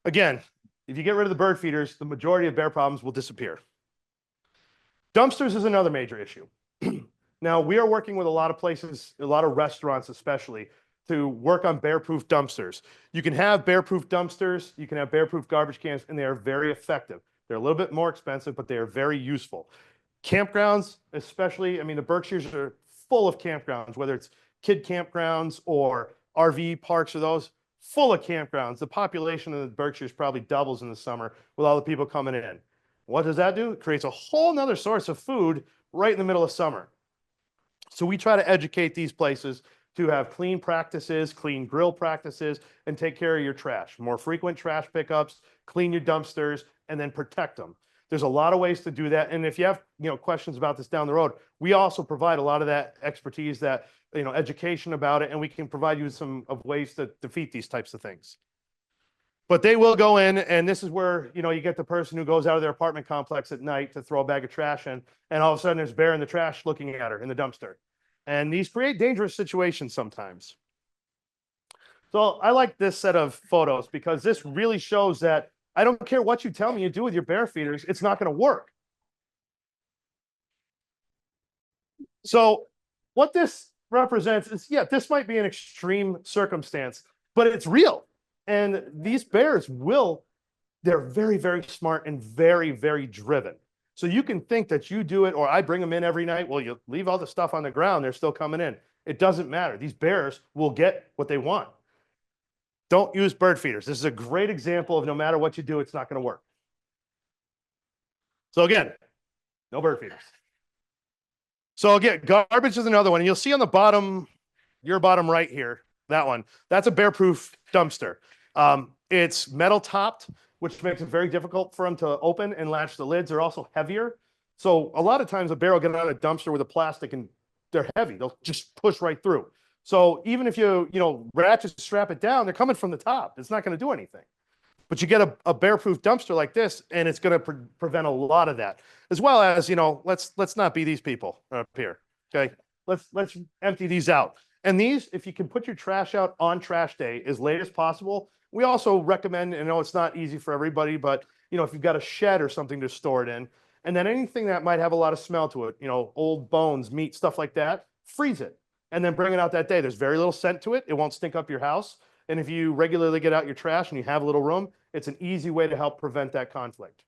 Again, if you get rid of the bird feeders, the majority of bear problems will disappear. Dumpsters is another major issue. Now, we are working with a lot of places, a lot of restaurants especially, to work on bear-proof dumpsters. You can have bear-proof dumpsters, you can have bear-proof garbage cans, and they are very effective. They're a little bit more expensive, but they are very useful. Campgrounds, especially, I mean, the Berkshires are full of campgrounds, whether it's kid campgrounds or RV parks or those, full of campgrounds. The population of the Berkshires probably doubles in the summer with all the people coming in. What does that do? It creates a whole nother source of food right in the middle of summer. So we try to educate these places to have clean practices, clean grill practices, and take care of your trash. More frequent trash pickups, clean your dumpsters, and then protect them. There's a lot of ways to do that. And if you have, questions about this down the road, we also provide a lot of that expertise, that, education about it, and we can provide you some of ways to defeat these types of things. But they will go in, and this is where, you get the person who goes out of their apartment complex at night to throw a bag of trash in, and all of a sudden there's a bear in the trash looking at her in the dumpster. And these create dangerous situations sometimes. So I like this set of photos because this really shows that I don't care what you tell me you do with your bear feeders, it's not going to work. So what this represents is, yeah, this might be an extreme circumstance, but it's real. And these bears they're very, very smart and very, very driven. So you can think that you do it, or I bring them in every night. Well, you leave all the stuff on the ground, they're still coming in. It doesn't matter. These bears will get what they want. Don't use bird feeders. This is a great example of no matter what you do, it's not going to work. So again, no bird feeders. So again, garbage is another one. And you'll see on the bottom, your bottom right here, that one, that's a bear-proof dumpster. It's metal topped, which makes it very difficult for them to open and latch the lids. They're also heavier. So a lot of times a bear will get out of a dumpster with a plastic and they're heavy. They'll just push right through. So even if you ratchet strap it down, they're coming from the top. It's not going to do anything. But you get a bear-proof dumpster like this, and it's going to prevent a lot of that. As well as, let's not be these people up here. Okay, let's empty these out. And these, if you can put your trash out on trash day as late as possible. We also recommend, and I know it's not easy for everybody, but if you've got a shed or something to store it in, and then anything that might have a lot of smell to it, old bones, meat, stuff like that, freeze it. And then bring it out that day. There's very little scent to it. It won't stink up your house. And if you regularly get out your trash and you have a little room, it's an easy way to help prevent that conflict.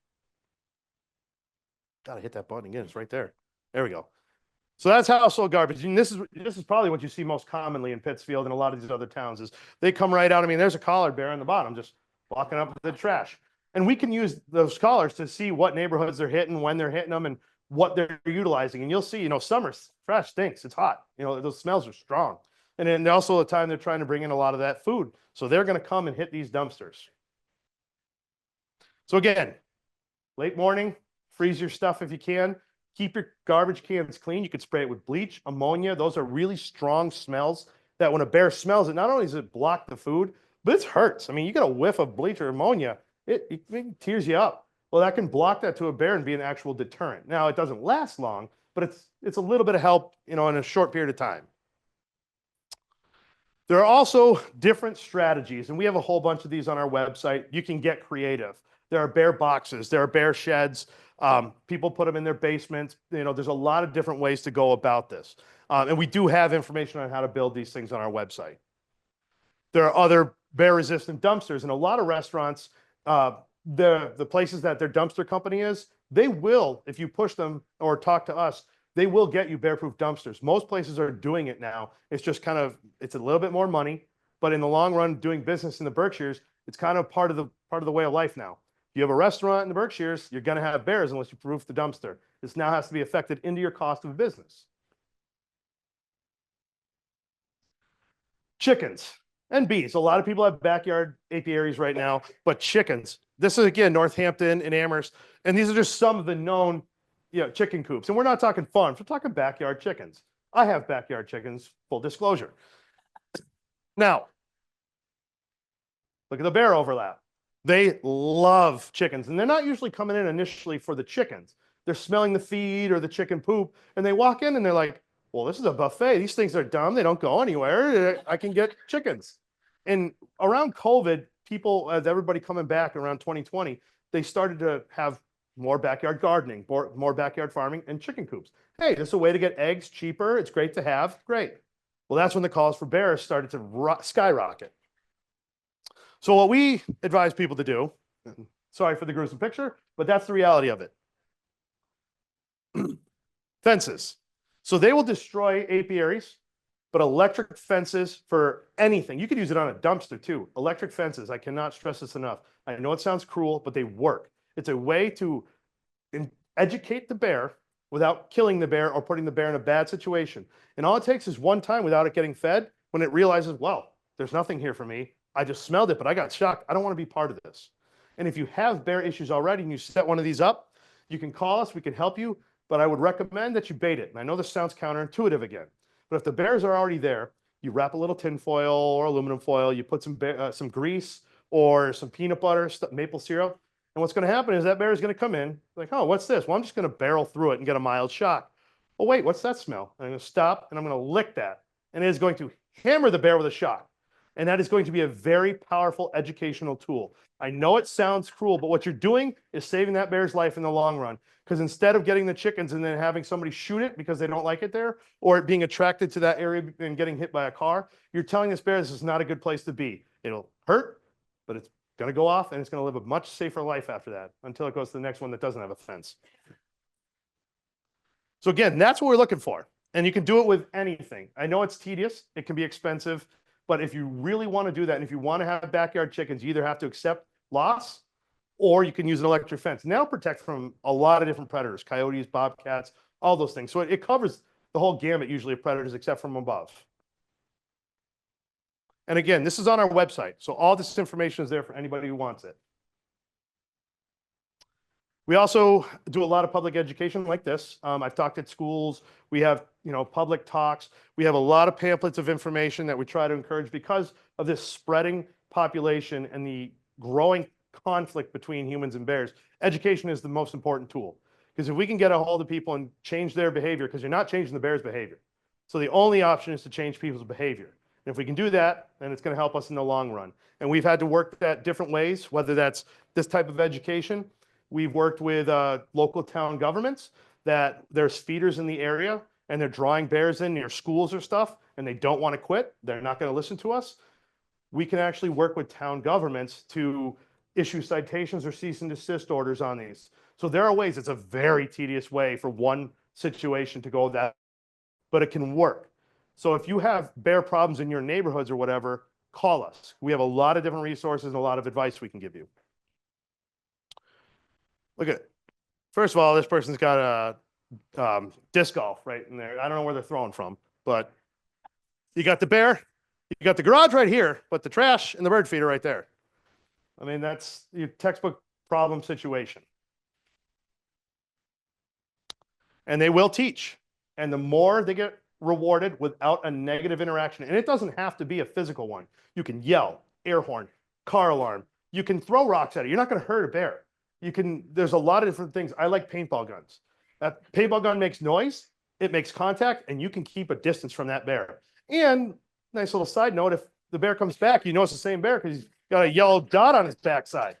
Gotta hit that button again. It's right there. There we go. So that's household garbage. And this is probably what you see most commonly in Pittsfield and a lot of these other towns is they come right out. I mean, there's a collared bear on the bottom just walking up with the trash. And we can use those collars to see what neighborhoods they're hitting, when they're hitting them, and what they're utilizing. And you'll see, summer fresh stinks. It's hot. Those smells are strong. And then also the time they're trying to bring in a lot of that food. So they're going to come and hit these dumpsters. So again, late morning, freeze your stuff if you can. Keep your garbage cans clean. You could spray it with bleach, ammonia. Those are really strong smells that when a bear smells it, not only does it block the food, but it hurts. I mean, you get a whiff of bleach or ammonia, it tears you up. Well, that can block that to a bear and be an actual deterrent. Now, it doesn't last long, but it's a little bit of help, in a short period of time. There are also different strategies, and we have a whole bunch of these on our website. You can get creative. There are bear boxes. There are bear sheds. People put them in their basements. There's a lot of different ways to go about this. And we do have information on how to build these things on our website. There are other bear-resistant dumpsters, and a lot of restaurants, the places that their dumpster company is, they will, if you push them or talk to us, they will get you bear-proof dumpsters. Most places are doing it now. It's just it's a little bit more money, but in the long run, doing business in the Berkshires, it's kind of part of the way of life now. If you have a restaurant in the Berkshires, you're going to have bears unless you proof the dumpster. This now has to be affected into your cost of business. Chickens and bees. A lot of people have backyard apiaries right now, but chickens. This is, again, Northampton and Amherst, and these are just some of the known chicken coops. And we're not talking farms. We're talking backyard chickens. I have backyard chickens, full disclosure. Now, look at the bear overlap. They love chickens, and they're not usually coming in initially for the chickens. They're smelling the feed or the chicken poop, and they walk in and they're like, well, this is a buffet. These things are dumb. They don't go anywhere. I can get chickens. And around COVID, people, as everybody coming back around 2020, they started to have more backyard gardening, more backyard farming, and chicken coops. Hey, this is a way to get eggs cheaper. It's great to have. Great. Well, that's when the calls for bears started to skyrocket. So what we advise people to do, sorry for the gruesome picture, but that's the reality of it. Fences. So they will destroy apiaries, but electric fences for anything. You could use it on a dumpster too. Electric fences, I cannot stress this enough. I know it sounds cruel, but they work. It's a way to educate the bear without killing the bear or putting the bear in a bad situation. And all it takes is one time without it getting fed, when it realizes, well, there's nothing here for me. I just smelled it, but I got shocked. I don't want to be part of this. And if you have bear issues already and you set one of these up, you can call us. We can help you, but I would recommend that you bait it. And I know this sounds counterintuitive again, but if the bears are already there, you wrap a little tin foil or aluminum foil, you put some grease or some peanut butter, maple syrup, and what's going to happen is that bear is going to come in like, oh, what's this? Well, I'm just going to barrel through it and get a mild shock. Oh, wait, what's that smell? And I'm going to stop and I'm going to lick that. And it is going to hammer the bear with a shock. And that is going to be a very powerful educational tool. I know it sounds cruel, but what you're doing is saving that bear's life in the long run. Because instead of getting the chickens and then having somebody shoot it because they don't like it there, or it being attracted to that area and getting hit by a car, you're telling this bear this is not a good place to be. It'll hurt, but it's going to go off and it's going to live a much safer life after that until it goes to the next one that doesn't have a fence. So again, that's what we're looking for. And you can do it with anything. I know it's tedious. It can be expensive. But if you really want to do that, and if you want to have backyard chickens, you either have to accept loss or you can use an electric fence. And that'll protect from a lot of different predators, coyotes, bobcats, all those things. So it covers the whole gamut usually of predators except from above. And again, this is on our website. So all this information is there for anybody who wants it. We also do a lot of public education like this. I've talked at schools. We have, public talks. We have a lot of pamphlets of information that we try to encourage because of this spreading population and the growing conflict between humans and bears. Education is the most important tool because if we can get a hold of people and change their behavior, because you're not changing the bear's behavior. So the only option is to change people's behavior. And if we can do that, then it's going to help us in the long run. And we've had to work that different ways, whether that's this type of education. We've worked with local town governments that there's feeders in the area and they're drawing bears in near schools or stuff and they don't want to quit. They're not going to listen to us. We can actually work with town governments to issue citations or cease and desist orders on these. So there are ways. It's a very tedious way for one situation to go that, but it can work. So if you have bear problems in your neighborhoods or whatever, call us. We have a lot of different resources and a lot of advice we can give you. Look at it. First of all, this person's got disc golf right in there. I don't know where they're throwing from, but you got the bear, you got the garage right here, but the trash and the bird feeder right there. I mean, that's your textbook problem situation. And they will teach. And the more they get rewarded without a negative interaction, and it doesn't have to be a physical one. You can yell, air horn, car alarm. You can throw rocks at it. You're not going to hurt a bear. There's a lot of different things. I like paintball guns. That paintball gun makes noise, it makes contact, and you can keep a distance from that bear. And nice little side note, if the bear comes back, you know it's the same bear because he's got a yellow dot on his backside.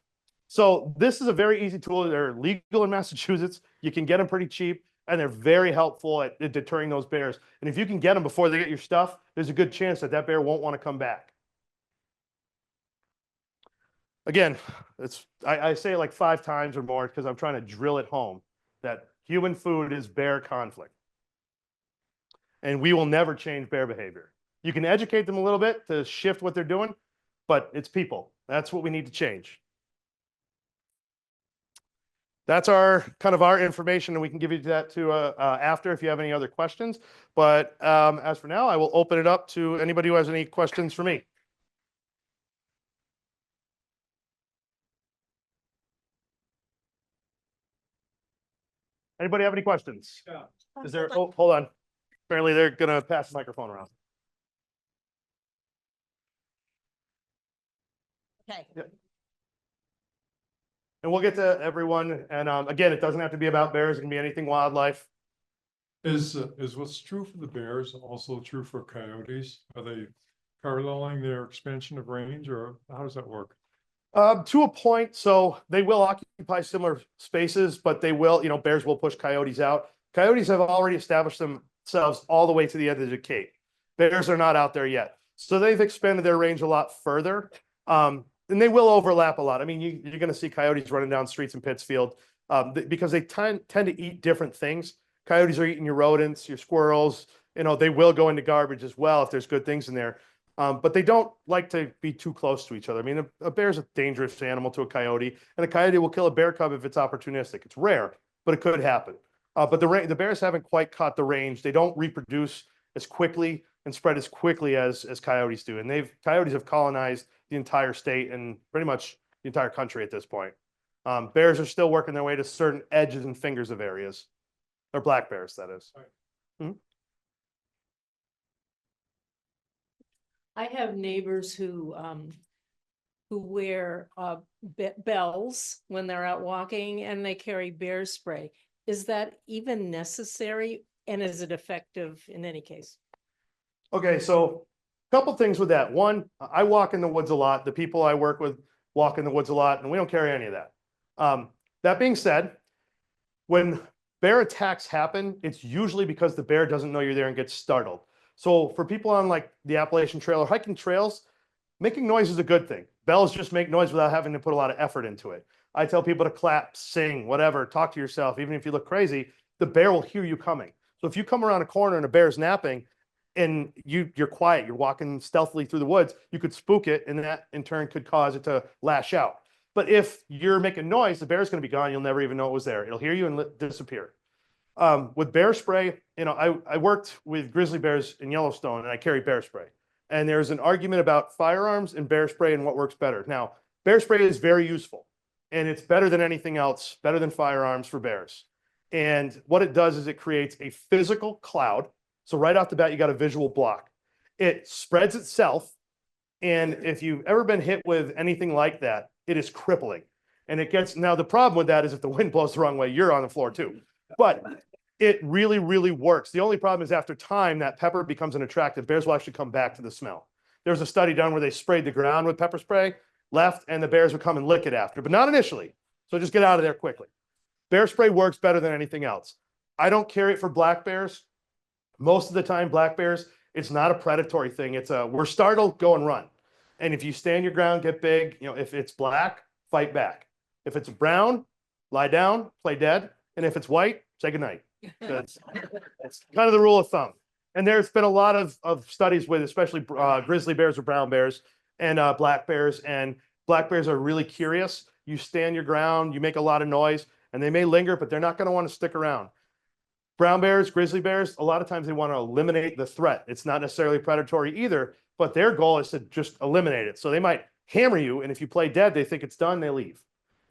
So this is a very easy tool. They're legal in Massachusetts. You can get them pretty cheap, and they're very helpful at deterring those bears. And if you can get them before they get your stuff, there's a good chance that that bear won't want to come back. Again, I say it like 5 times or more because I'm trying to drill it home that human food is bear conflict. And we will never change bear behavior. You can educate them a little bit to shift what they're doing, but it's people. That's what we need to change. That's our information, and we can give you that to after if you have any other questions. But as for now, I will open it up to anybody who has any questions for me. Anybody have any questions? Yeah. Is there? Oh, hold on. Apparently, they're gonna pass the microphone around. Okay. And we'll get to everyone. And again, it doesn't have to be about bears. It can be anything wildlife. Is what's true for the bears also true for coyotes? Are they paralleling their expansion of range, or how does that work? To a point. So they will occupy similar spaces, but they will, bears will push coyotes out. Coyotes have already established themselves all the way to the end of the Cape. Bears are not out there yet. So they've expanded their range a lot further. And they will overlap a lot. I mean, you're going to see coyotes running down streets in Pittsfield because they tend to eat different things. Coyotes are eating your rodents, your squirrels. They will go into garbage as well if there's good things in there. But they don't like to be too close to each other. I mean, a bear's a dangerous animal to a coyote, and a coyote will kill a bear cub if it's opportunistic. It's rare, but it could happen. But the bears haven't quite caught the range. They don't reproduce as quickly and spread as quickly as coyotes do. And coyotes have colonized the entire state and pretty much the entire country at this point. Bears are still working their way to certain edges and fingers of areas. Or black bears, that is. I have neighbors who wear bells when they're out walking, and they carry bear spray. Is that even necessary, and is it effective in any case? Okay, so a couple things with that. One, I walk in the woods a lot. The people I work with walk in the woods a lot, and we don't carry any of that. That being said, when bear attacks happen, it's usually because the bear doesn't know you're there and gets startled. So for people on like the Appalachian Trail or hiking trails, making noise is a good thing. Bells just make noise without having to put a lot of effort into it. I tell people to clap, sing, whatever, talk to yourself. Even if you look crazy, the bear will hear you coming. So if you come around a corner and a bear's napping and you're quiet, you're walking stealthily through the woods, you could spook it, and that in turn could cause it to lash out. But if you're making noise, the bear's going to be gone. You'll never even know it was there. It'll hear you and disappear. With bear spray, I worked with grizzly bears in Yellowstone, and I carry bear spray. And there's an argument about firearms and bear spray and what works better. Now, bear spray is very useful, and it's better than anything else, better than firearms for bears. And what it does is it creates a physical cloud. So right off the bat, you got a visual block. It spreads itself. And if you've ever been hit with anything like that, it is crippling. And now the problem with that is if the wind blows the wrong way, you're on the floor too. But it really, really works. The only problem is after time, that pepper becomes unattractive. Bears will actually come back to the smell. There was a study done where they sprayed the ground with pepper spray, left, and the bears would come and lick it after, but not initially. So just get out of there quickly. Bear spray works better than anything else. I don't carry it for black bears. Most of the time, black bears, it's not a predatory thing. It's we're startled, go and run. And if you stand your ground, get big, if it's black, fight back. If it's brown, lie down, play dead. And if it's white, say goodnight. It's kind of the rule of thumb. And there's been a lot of studies with especially grizzly bears or brown bears and black bears. And black bears are really curious. You stand your ground, you make a lot of noise, and they may linger, but they're not going to want to stick around. Brown bears, grizzly bears, a lot of times they want to eliminate the threat. It's not necessarily predatory either, but their goal is to just eliminate it. So they might hammer you, and if you play dead, they think it's done, they leave.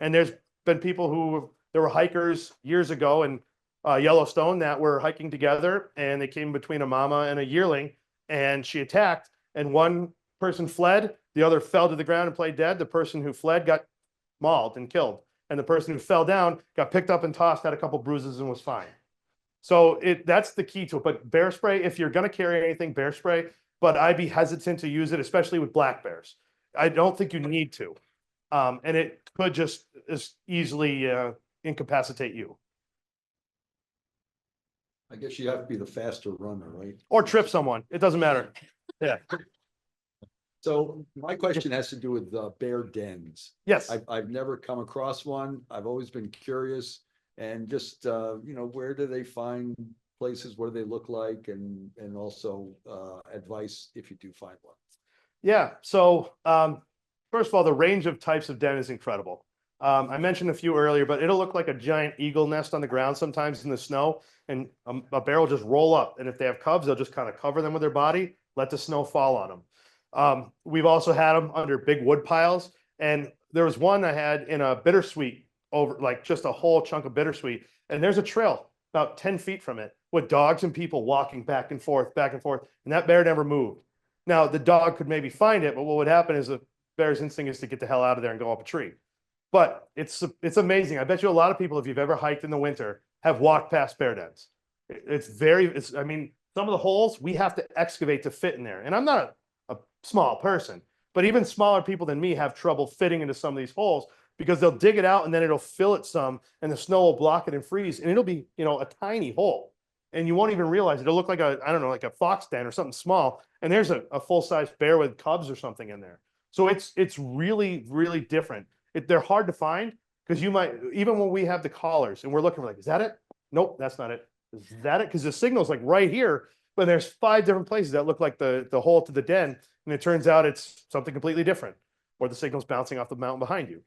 And there's been people there were hikers years ago in Yellowstone that were hiking together, and they came between a mama and a yearling, and she attacked, and one person fled, the other fell to the ground and played dead. The person who fled got mauled and killed, and the person who fell down got picked up and tossed, had a couple bruises, and was fine. So that's the key to it. But bear spray, if you're going to carry anything, bear spray, but I'd be hesitant to use it, especially with black bears. I don't think you need to. And it could just as easily incapacitate you. I guess you have to be the faster runner, right? Or trip someone. It doesn't matter. Yeah. So my question has to do with bear dens. Yes. I've never come across one. I've always been curious. And just, where do they find places? What do they look like? And also advice if you do find one. Yeah. So first of all, the range of types of den is incredible. I mentioned a few earlier, but it'll look like a giant eagle nest on the ground sometimes in the snow. And a bear will just roll up. And if they have cubs, they'll just kind of cover them with their body, let the snow fall on them. We've also had them under big wood piles. And there was one I had in a bittersweet, over like just a whole chunk of bittersweet, and there's a trail about 10 feet from it with dogs and people walking back and forth, and that bear never moved. Now the dog could maybe find it, but what would happen is the bear's instinct is to get the hell out of there and go up a tree. But it's amazing. I bet you a lot of people, if you've ever hiked in the winter, have walked past bear dens. I mean, some of the holes we have to excavate to fit in there, and I'm not a small person, but even smaller people than me have trouble fitting into some of these holes, because they'll dig it out and then it'll fill it some, and the snow will block it and freeze, and it'll be, a tiny hole, and you won't even realize it. It'll look like like a fox den or something small, and there's a full-size bear with cubs or something in there. So it's really, really different. They're hard to find, because you might, even when we have the collars and we're looking, we're like, is that it? Nope, that's not it. Is that it? Because the signal's like right here, but there's 5 different places that look like the hole to the den, and it turns out it's something completely different, or the signal's bouncing off the mountain behind you.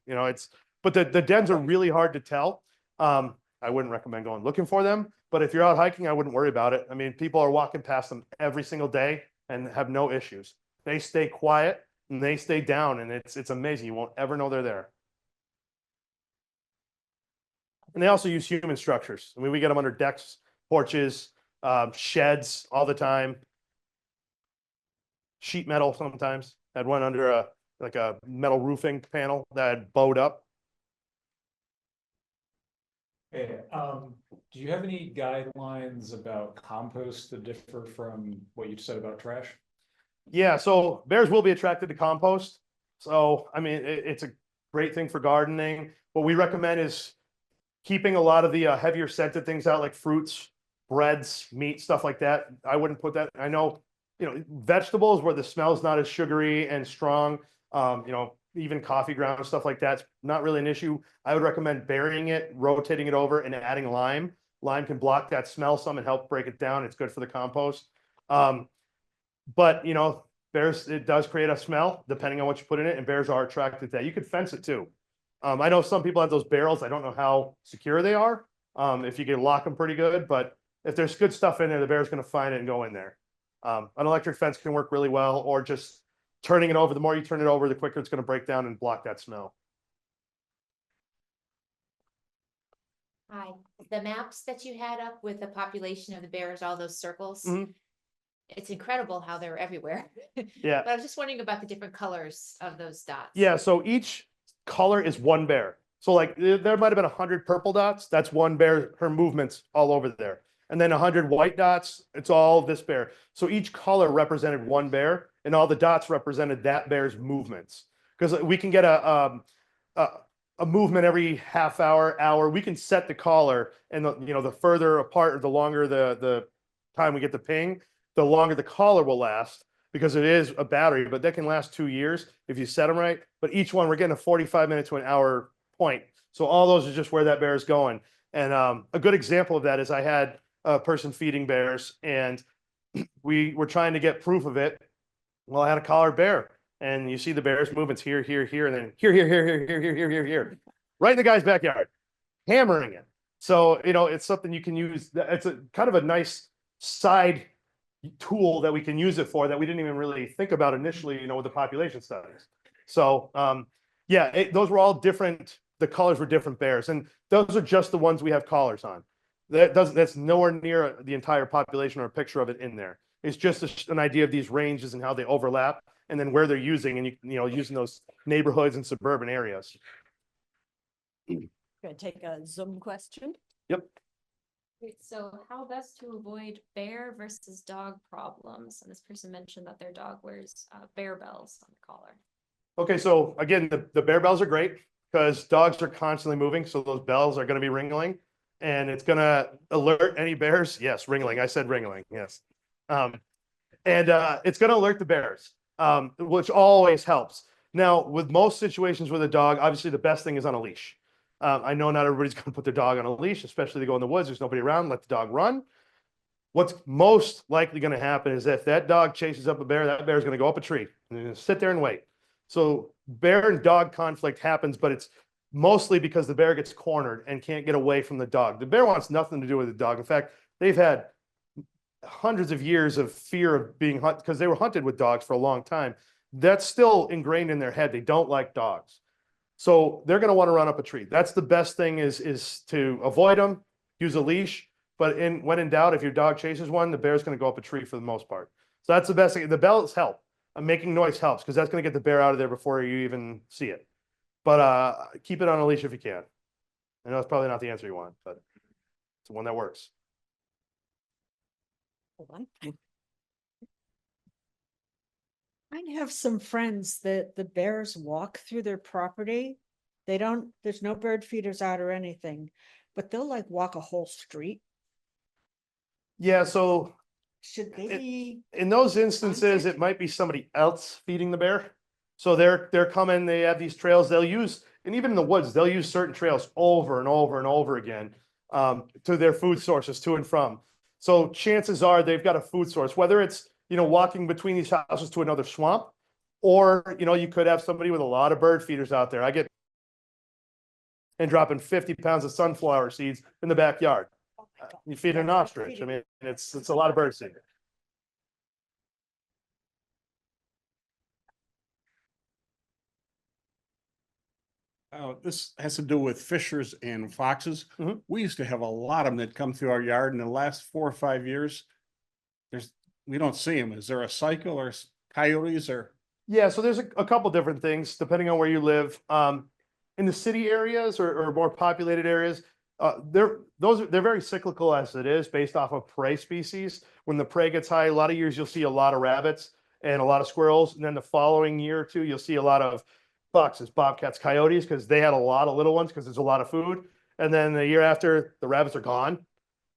But the dens are really hard to tell. I wouldn't recommend going looking for them, but if you're out hiking, I wouldn't worry about it. I mean, people are walking past them every single day and have no issues. They stay quiet and they stay down, and it's amazing. You won't ever know they're there. And they also use human structures. I mean, we get them under decks, porches, sheds all the time. Sheet metal sometimes. Had one under a metal roofing panel that had bowed up. Hey, do you have any guidelines about compost that differ from what you said about trash? Yeah, so bears will be attracted to compost. So, I mean, it's a great thing for gardening. What we recommend is keeping a lot of the heavier scented things out, like fruits, breads, meat, stuff like that. I wouldn't put that. I know, vegetables where the smell's not as sugary and strong, even coffee grounds, stuff like that's not really an issue. I would recommend burying it, rotating it over, and adding lime. Lime can block that smell some and help break it down. It's good for the compost. But bears, it does create a smell depending on what you put in it, and bears are attracted to that. You could fence it too. I know some people have those barrels. I don't know how secure they are. If you can lock them pretty good, but if there's good stuff in there, the bear's going to find it and go in there. An electric fence can work really well, or just turning it over. The more you turn it over, the quicker it's going to break down and block that smell. Hi, the maps that you had up with the population of the bears, all those circles. Mhm. It's incredible how they're everywhere. Yeah. But I was just wondering about the different colors of those dots. Yeah. So each color is one bear. So like there might have been 100 purple dots. That's one bear, her movements all over there. And then 100 white dots, it's all this bear. So each color represented one bear, and all the dots represented that bear's movements. Because we can get a movement every half hour. We can set the collar, and the further apart or the longer the time we get the ping, the longer the collar will last, because it is a battery, but that can last 2 years if you set them right. But each one, we're getting a 45 minute to an hour point. So all those are just where that bear is going. And a good example of that is I had a person feeding bears, and we were trying to get proof of it. Well, I had a collared bear, and you see the bear's movements here, and then here, right in the guy's backyard, hammering it. So, it's something you can use. It's a kind of a nice side tool that we can use it for that we didn't even really think about initially, with the population studies. So, yeah, those were all different. The colors were different bears, and those are just the ones we have collars on. That's nowhere near the entire population or a picture of it in there. It's just an idea of these ranges and how they overlap, and then where they're using, and using those neighborhoods and suburban areas. Gonna take a Zoom question. Yep. Wait, so how best to avoid bear versus dog problems? And this person mentioned that their dog wears bear bells on the collar. Okay, so again, the bear bells are great because dogs are constantly moving, so those bells are going to be ringling, and it's going to alert any bears. Yes, ringling. I said ringling. Yes, and it's going to alert the bears, which always helps. Now, with most situations with a dog, obviously the best thing is on a leash. I know not everybody's going to put their dog on a leash, especially they go in the woods. There's nobody around. Let the dog run. What's most likely going to happen is if that dog chases up a bear, that bear is going to go up a tree and they're going to sit there and wait. So bear and dog conflict happens, but it's mostly because the bear gets cornered and can't get away from the dog. The bear wants nothing to do with the dog. In fact, they've had hundreds of years of fear of being hunted because they were hunted with dogs for a long time. That's still ingrained in their head. They don't like dogs. So they're going to want to run up a tree. That's the best thing is to avoid them, use a leash. But when in doubt, if your dog chases one, the bear's going to go up a tree for the most part. So that's the best thing. The bells help. Making noise helps because that's going to get the bear out of there before you even see it. But keep it on a leash if you can. I know it's probably not the answer you want, but it's the one that works. Hold on. I have some friends that the bears walk through their property. There's no bird feeders out or anything, but they'll like walk a whole street. Yeah, so Should they be? in those instances, it might be somebody else feeding the bear. So they're coming, they have these trails they'll use, and even in the woods, they'll use certain trails over and over and over again to their food sources to and from. So chances are they've got a food source, whether it's, walking between these houses to another swamp, or, you could have somebody with a lot of bird feeders out there. And dropping 50 pounds of sunflower seeds in the backyard. Oh my God. You feed an ostrich. I mean, it's a lot of bird seed. This has to do with fishers and foxes. Mhm. We used to have a lot of them that come through our yard in the last 4 or 5 years. We don't see them. Is there a cycle or coyotes or? Yeah, so there's a couple different things depending on where you live. In the city areas or more populated areas, they're very cyclical as it is based off of prey species. When the prey gets high, a lot of years you'll see a lot of rabbits and a lot of squirrels, and then the following year or two you'll see a lot of foxes, bobcats, coyotes, because they had a lot of little ones because there's a lot of food. And then the year after, the rabbits are gone,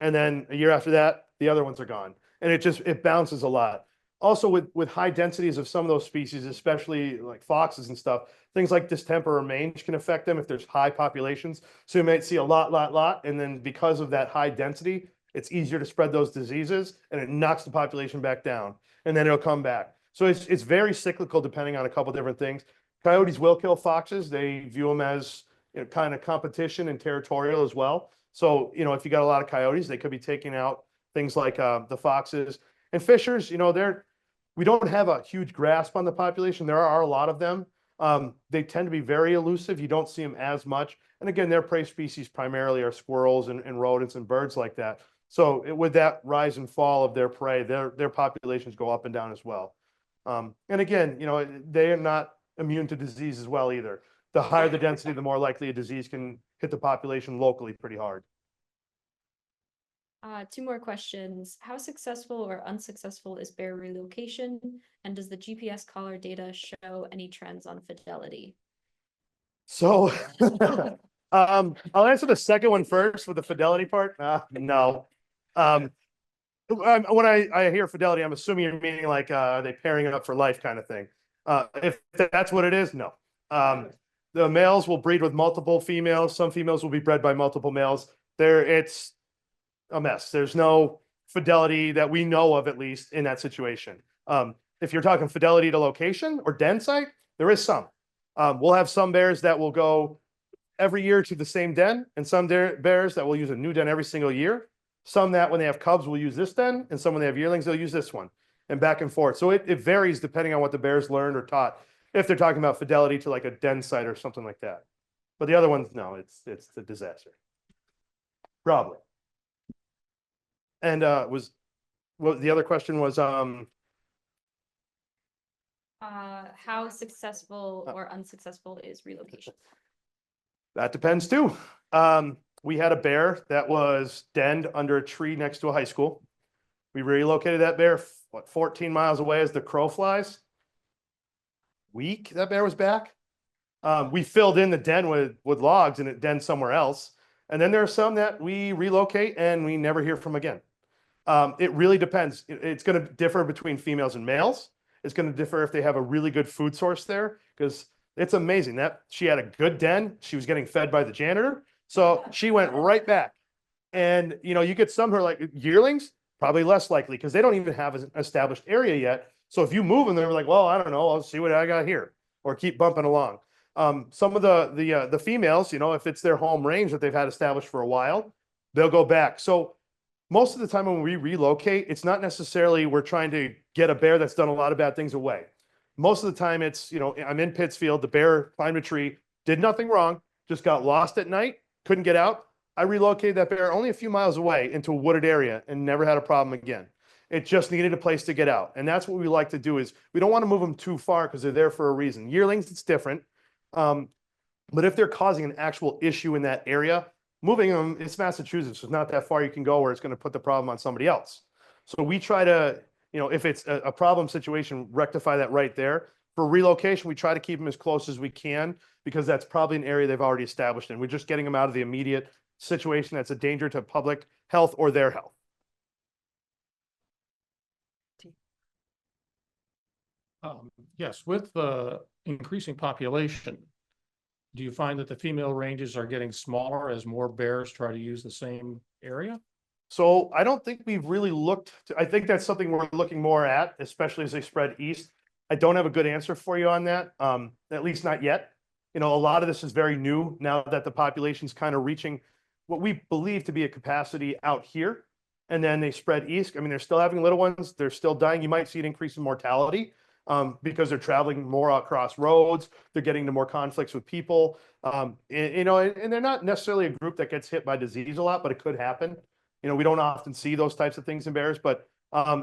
and then a year after that, the other ones are gone, and it bounces a lot. Also, with high densities of some of those species, especially like foxes and stuff, things like distemper or mange can affect them if there's high populations. So you might see a lot, and then because of that high density, it's easier to spread those diseases, and it knocks the population back down, and then it'll come back. So it's very cyclical depending on a couple different things. Coyotes will kill foxes. They view them as kind of competition and territorial as well. So, if you got a lot of coyotes, they could be taking out things like the foxes. And fishers, we don't have a huge grasp on the population. There are a lot of them. They tend to be very elusive. You don't see them as much. And again, their prey species primarily are squirrels and rodents and birds like that. So with that rise and fall of their prey, their populations go up and down as well. And again, they are not immune to disease as well either. The higher the density, the more likely a disease can hit the population locally pretty hard. 2 more questions. How successful or unsuccessful is bear relocation? And does the GPS collar data show any trends on fidelity? So I'll answer the second one first with the fidelity part. No. When I hear fidelity, I'm assuming you're meaning like, are they pairing up for life kind of thing? If that's what it is, no. The males will breed with multiple females. Some females will be bred by multiple males. It's a mess. There's no fidelity that we know of, at least in that situation. If you're talking fidelity to location or den site, there is some. We'll have some bears that will go every year to the same den, and some bears that will use a new den every single year. Some that when they have cubs will use this den, and some when they have yearlings, they'll use this one, and back and forth. So it varies depending on what the bears learned or taught, if they're talking about fidelity to like a den site or something like that. But the other ones, no, it's a disaster. Probably. And what the other question was, How successful or unsuccessful is relocation? that depends too. We had a bear that was denned under a tree next to a high school. We relocated that bear, 14 miles away as the crow flies. Week that bear was back. We filled in the den with logs and it denned somewhere else. And then there are some that we relocate and we never hear from again. It really depends. It's going to differ between females and males. It's going to differ if they have a really good food source there, because it's amazing that she had a good den. She was getting fed by the janitor. So she went right back. And, you know, you get some who are like yearlings, probably less likely because they don't even have an established area yet. So if you move them, they're like, well, I don't know, I'll see what I got here, or keep bumping along. Some of the females, you know, if it's their home range that they've had established for a while, they'll go back. So most of the time when we relocate, it's not necessarily we're trying to get a bear that's done a lot of bad things away. Most of the time it's, you know, I'm in Pittsfield, the bear climbed a tree, did nothing wrong, just got lost at night, couldn't get out. I relocated that bear only a few miles away into a wooded area and never had a problem again. It just needed a place to get out. And that's what we like to do, is we don't want to move them too far because they're there for a reason. Yearlings, it's different. But if they're causing an actual issue in that area, moving them, it's Massachusetts, it's not that far you can go where it's going to put the problem on somebody else. So we try to, you know, if it's a problem situation, rectify that right there. For relocation, we try to keep them as close as we can because that's probably an area they've already established in. We're just getting them out of the immediate situation that's a danger to public health or their health. Yes, with the increasing population, do you find that the female ranges are getting smaller as more bears try to use the same area? So I don't think we've really looked I think that's something we're looking more at, especially as they spread east. I don't have a good answer for you on that, at least not yet. You know, a lot of this is very new now that the population's kind of reaching what we believe to be a capacity out here. And then they spread east. I mean, they're still having little ones. They're still dying. You might see an increase in mortality because they're traveling more across roads. They're getting into more conflicts with people. You know, and they're not necessarily a group that gets hit by disease a lot, but it could happen. You know, we don't often see those types of things in bears, but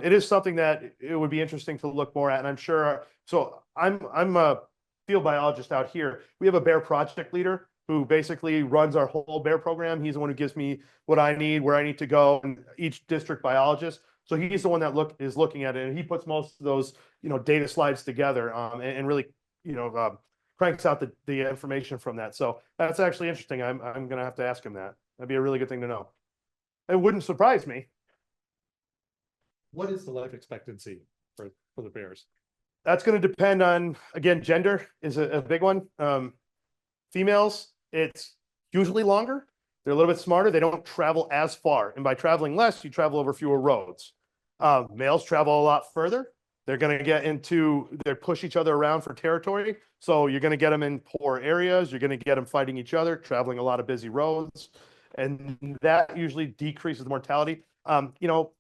it is something that it would be interesting to look more at. And I'm sure, so I'm a field biologist out here. We have a bear project leader who basically runs our whole bear program. He's the one who gives me what I need, where I need to go, and each district biologist. So he's the one that is looking at it, and he puts most of those, you know, data slides together and really, you know, cranks out the information from that. So that's actually interesting. I'm going to have to ask him that. That'd be a really good thing to know. It wouldn't surprise me. What is the life expectancy for the bears? That's going to depend on, again, gender is a big one. Females, it's usually longer. They're a little bit smarter. They don't travel as far. And by traveling less, you travel over fewer roads. Males travel a lot further. They're going to get into, they push each other around for territory. So you're going to get them in poor areas. You're going to get them fighting each other, traveling a lot of busy roads. And that usually decreases the mortality. You know,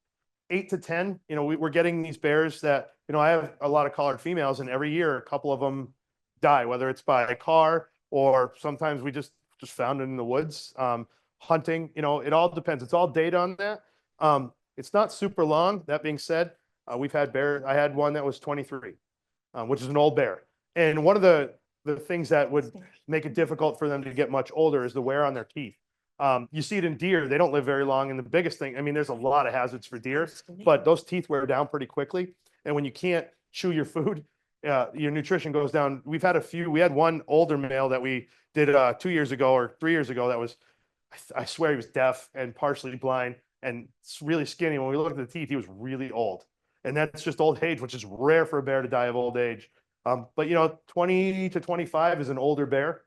8 to 10, you know, we're getting these bears that, you know, I have a lot of collared females, and every year a couple of them die, whether it's by a car or sometimes we just found it in the woods, hunting. You know, it all depends. It's all data on that. It's not super long. That being said, we've had bears. I had one that was 23, which is an old bear. And one of the things that would make it difficult for them to get much older is the wear on their teeth. You see it in deer. They don't live very long. And the biggest thing, I mean, there's a lot of hazards for deer, but those teeth wear down pretty quickly. And when you can't chew your food, your nutrition goes down. We had one older male that we did 2 years ago or 3 years ago that was, I swear he was deaf and partially blind and really skinny. When we looked at the teeth, he was really old. And that's just old age, which is rare for a bear to die of old age. But, you know, 20 to 25 is an older bear.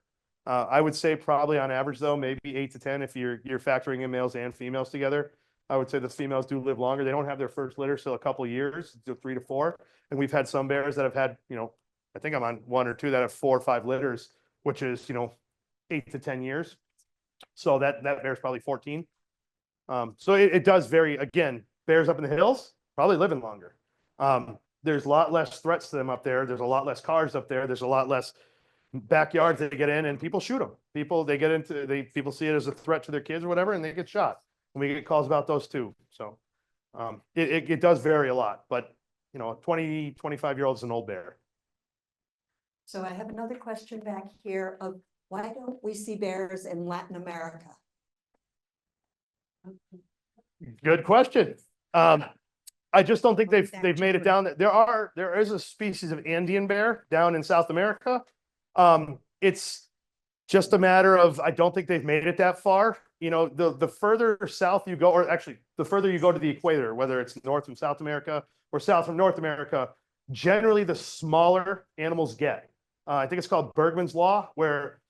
I would say probably on average, though, maybe 8 to 10 if you're factoring in males and females together. I would say the females do live longer. They don't have their first litter till a couple of years, 3 to 4. And we've had some bears that have had, you know, I think I'm on 1 or 2 that have 4 or 5 litters, which is, you know, 8 to 10 years. So that bear's probably 14. So it does vary. Again, bears up in the hills, probably living longer. There's a lot less threats to them up there. There's a lot less cars up there. There's a lot less backyards they get in, and people shoot them. People see it as a threat to their kids or whatever, and they get shot. And we get calls about those too. So it does vary a lot, but you know, a 20, 25-year-old is an old bear. So I have another question back here of why don't we see bears in Latin America? Good question. I just don't think they've made it down. There is a species of Andean bear down in South America. It's just a matter of, I don't think they've made it that far. You know, the further south you go, or actually the further you go to the equator, whether it's North from South America or South from North America, generally the smaller animals get. I think it's called Bergman's Law, where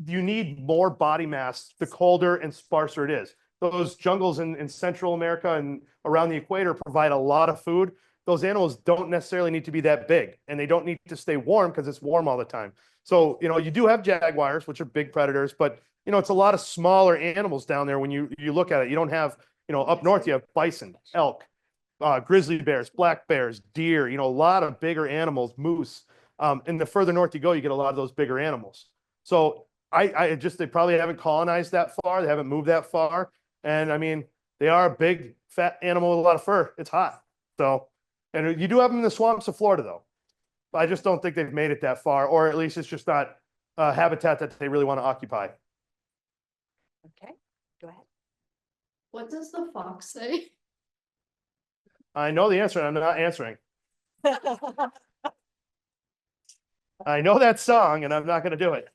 you need more body mass the colder and sparser it is. Those jungles in Central America and around the equator provide a lot of food. Those animals don't necessarily need to be that big, and they don't need to stay warm because it's warm all the time. So, you know, you do have jaguars, which are big predators, but, you know, it's a lot of smaller animals down there when you look at it. You don't have, you know, up north you have bison, elk, grizzly bears, black bears, deer, you know, a lot of bigger animals, moose. And the further north you go, you get a lot of those bigger animals. So they probably haven't colonized that far. They haven't moved that far. And I mean, they are a big fat animal with a lot of fur. It's hot. So, and you do have them in the swamps of Florida though. But I just don't think they've made it that far, or at least it's just not a habitat that they really want to occupy. Okay, go ahead. What does the fox say? I know the answer and I'm not answering. I know that song and I'm not going to do it.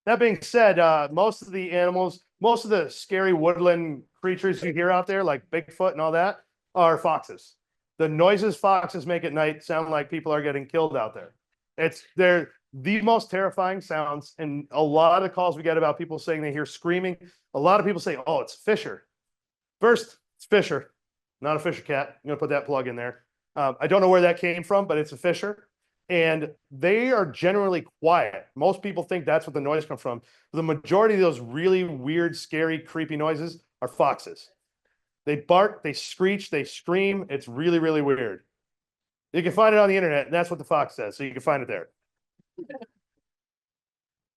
That being said, most of the animals, most of the scary woodland creatures you hear out there, like Bigfoot and all that, are foxes. The noises foxes make at night sound like people are getting killed out there. They're the most terrifying sounds, and a lot of calls we get about people saying they hear screaming. A lot of people say, oh, it's Fisher. First, it's Fisher, not a Fisher cat. I'm going to put that plug in there. I don't know where that came from, but it's a Fisher. And they are generally quiet. Most people think that's what the noise comes from. The majority of those really weird, scary, creepy noises are foxes. They bark, they screech, they scream. It's really, really weird. You can find it on the internet, and that's what the fox says. So you can find it there.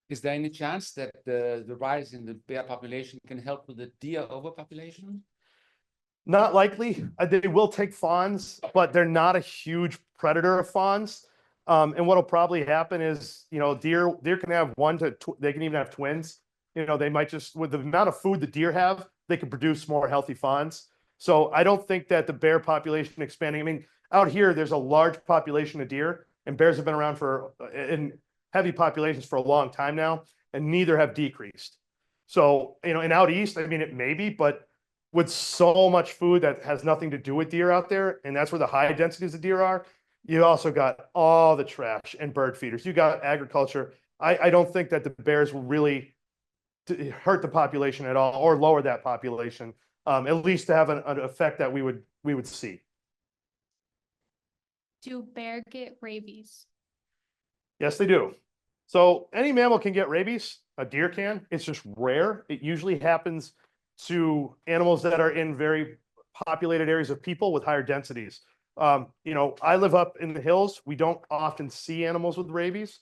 Is there any chance that the rise in the bear population can help with the deer overpopulation? Not likely. They will take fawns, but they're not a huge predator of fawns. And what'll probably happen is, you know, deer can have they can even have twins. You know, they might just, with the amount of food the deer have, they can produce more healthy fawns. So I don't think that the bear population expanding, I mean, out here, there's a large population of deer, and bears have been around in heavy populations for a long time now, and neither have decreased. So, you know, and out east, I mean, it may be, but with so much food that has nothing to do with deer out there, and that's where the high densities of deer are, you also got all the trash and bird feeders. You got agriculture. I don't think that the bears will really hurt the population at all, or lower that population, at least to have an effect that we would see. Do bear get rabies? Yes, they do. So any mammal can get rabies. A deer can. It's just rare. It usually happens to animals that are in very populated areas of people with higher densities. You know, I live up in the hills. We don't often see animals with rabies.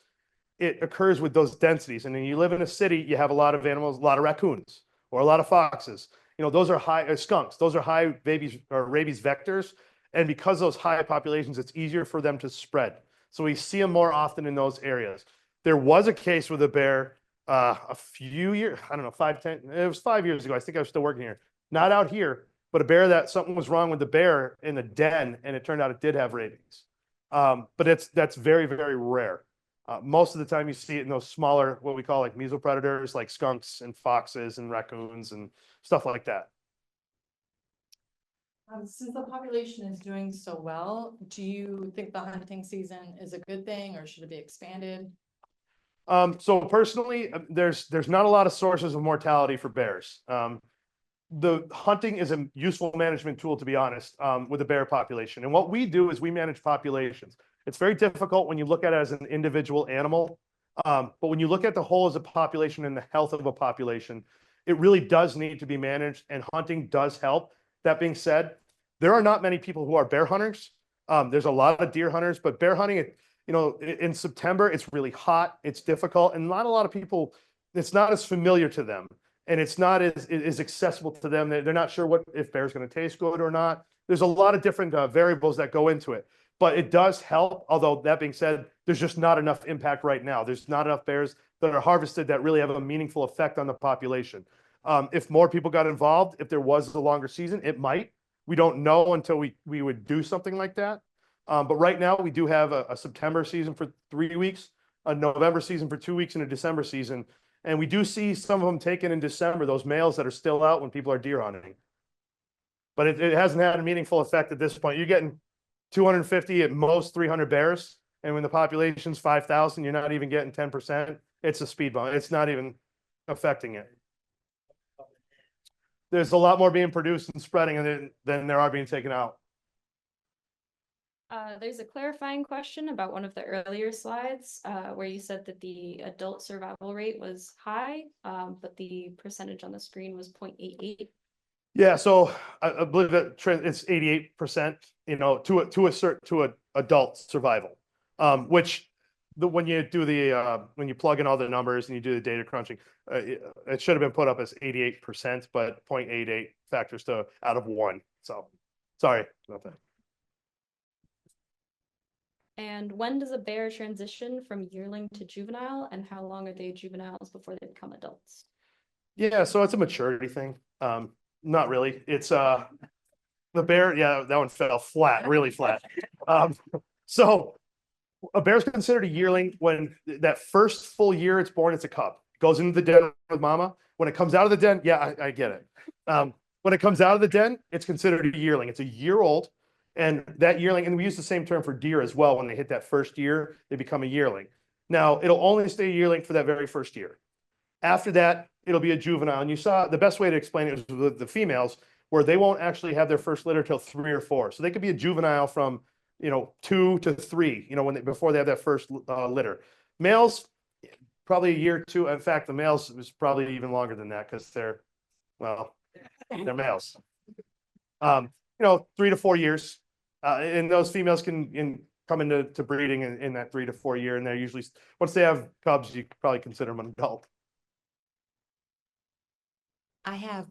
It occurs with those densities. And then you live in a city, you have a lot of animals, a lot of raccoons or a lot of foxes. You know, those are high skunks. Those are high rabies vectors. And because those high populations, it's easier for them to spread. So we see them more often in those areas. There was a case with a bear a few years, I don't know, 10, it was 5 years ago. I think I was still working here. Not out here, but a bear that something was wrong with the bear in the den, and it turned out it did have rabies. But that's very, very rare. Most of the time you see it in those smaller, what we call like mesopredators, like skunks and foxes and raccoons and stuff like that. Since the population is doing so well, do you think the hunting season is a good thing, or should it be expanded? So personally, there's not a lot of sources of mortality for bears. The hunting is a useful management tool, to be honest, with the bear population. And what we do is we manage populations. It's very difficult when you look at it as an individual animal. But when you look at the whole as a population and the health of a population, it really does need to be managed, and hunting does help. That being said, there are not many people who are bear hunters. There's a lot of deer hunters, but bear hunting, in September, it's really hot, it's difficult, and not a lot of people, it's not as familiar to them, and it's not as accessible to them. They're not sure if bear's going to taste good or not. There's a lot of different variables that go into it, but it does help. Although that being said, there's just not enough impact right now. There's not enough bears that are harvested that really have a meaningful effect on the population. If more people got involved, if there was a longer season, it might. We don't know until we would do something like that. But right now we do have a September season for 3 weeks, a November season for 2 weeks, and a December season. And we do see some of them taken in December, those males that are still out when people are deer hunting. But it hasn't had a meaningful effect at this point. You're getting 250 at most 300 bears. And when the population's 5,000, you're not even getting 10%. It's a speed bump. It's not even affecting it. There's a lot more being produced and spreading than there are being taken out. There's a clarifying question about one of the earlier slides, where you said that the adult survival rate was high, but the percentage on the screen was 0.88. Yeah, so I believe that it's 88%, to an adult survival, which when you do when you plug in all the numbers and you do the data crunching, it should have been put up as 88%, but 0.88 factors to out of 1. So sorry about that. And when does a bear transition from yearling to juvenile, and how long are they juveniles before they become adults? Yeah, so it's a maturity thing. Not really. It's the bear. Yeah, that one fell flat, really flat. So a bear is considered a yearling when that first full year it's born. It's a cub. It goes into the den with mama. When it comes out of the den, yeah, I get it. When it comes out of the den, it's considered a yearling. It's a year old. And that yearling, and we use the same term for deer as well. When they hit that first year, they become a yearling. Now, it'll only stay a yearling for that very first year. After that, it'll be a juvenile. And you saw the best way to explain it was with the females, where they won't actually have their first litter till 3 or 4. So they could be a juvenile from 2 to 3, before they have that first litter. Males, probably a year or 2. In fact, the males is probably even longer than that because they're males. 3 to 4 years. And those females can come into breeding in that 3 to 4 year. And they're usually, once they have cubs, you could probably consider them an adult. I have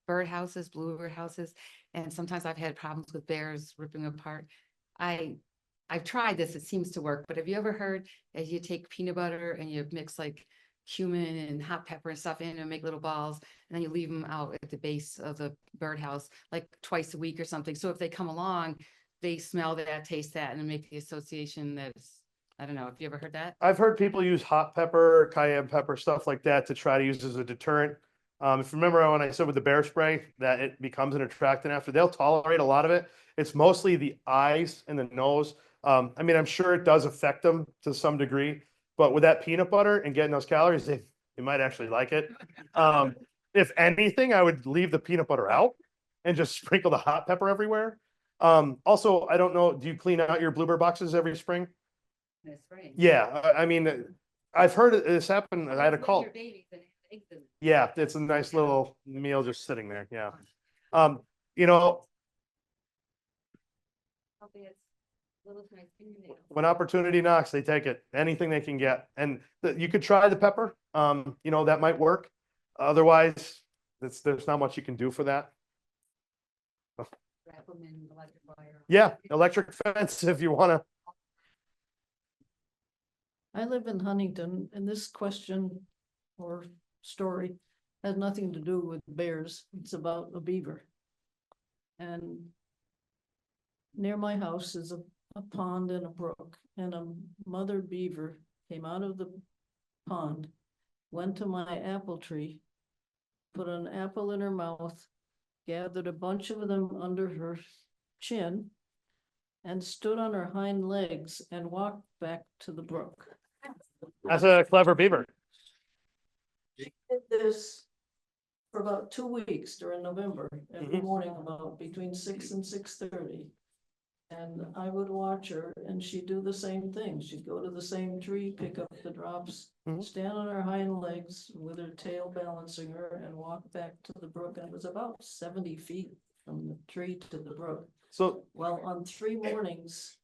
bird houses, bluebird houses, and sometimes I've had problems with bears ripping apart. I've tried this, it seems to work, but have you ever heard as you take peanut butter and you mix like cumin and hot pepper and stuff in and make little balls, and then you leave them out at the base of the birdhouse like twice a week or something. So if they come along, they smell that, taste that, and make the association that it's, I don't know, have you ever heard that? I've heard people use hot pepper, cayenne pepper, stuff like that to try to use as a deterrent. If you remember when I said with the bear spray that it becomes an attractant after, they'll tolerate a lot of it. It's mostly the eyes and the nose. I'm sure it does affect them to some degree. But with that peanut butter and getting those calories, they might actually like it. If anything, I would leave the peanut butter out and just sprinkle the hot pepper everywhere. Also, I don't know, do you clean out your bluebird boxes every spring? This spring. Yeah, I've heard this happen. I had a call. Yeah, it's a nice little meal just sitting there. Yeah. When opportunity knocks, they take it. Anything they can get. And you could try the pepper. That might work. Otherwise, there's not much you can do for that. Yeah, electric fence if you want to. I live in Huntington, and this question or story has nothing to do with bears. It's about a beaver. And near my house is a pond and a brook, and a mother beaver came out of the pond, went to my apple tree, put an apple in her mouth, gathered a bunch of them under her chin, and stood on her hind legs and walked back to the brook. That's a clever beaver. She did this for about 2 weeks during November, every morning about between 6 and 6:30. And I would watch her and she'd do the same thing. She'd go to the same tree, pick up the drops, Mhm. stand on her hind legs with her tail balancing her and walk back to the brook. And it was about 70 feet from the tree to the brook. So Well, on 3 mornings,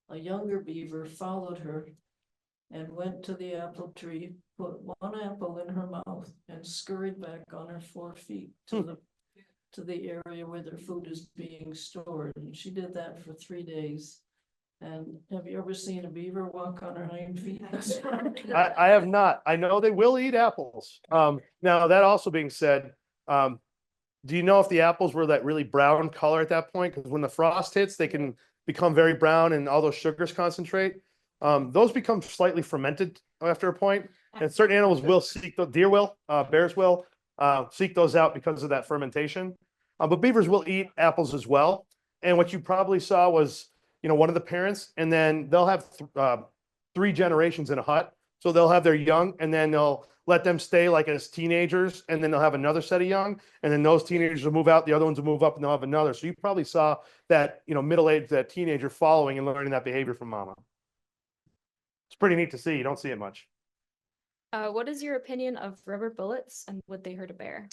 a younger beaver followed her and went to the apple tree, put 1 apple in her mouth and scurried back on her 4 feet to the area where their food is being stored. And she did that for 3 days. And have you ever seen a beaver walk on her hind feet? I have not. I know they will eat apples. Now that also being said, do you know if the apples were that really brown color at that point? Because when the frost hits, they can become very brown and all those sugars concentrate. Those become slightly fermented after a point, and certain animals will seek the deer will, bears will seek those out because of that fermentation. But beavers will eat apples as well. And what you probably saw was, one of the parents, and then they'll have 3 generations in a hut. So they'll have their young, and then they'll let them stay like as teenagers, and then they'll have another set of young, and then those teenagers will move out, the other ones will move up, and they'll have another. So you probably saw that, middle-aged, that teenager following and learning that behavior from mama. It's pretty neat to see. You don't see it much. What is your opinion of rubber bullets and would they hurt a bear?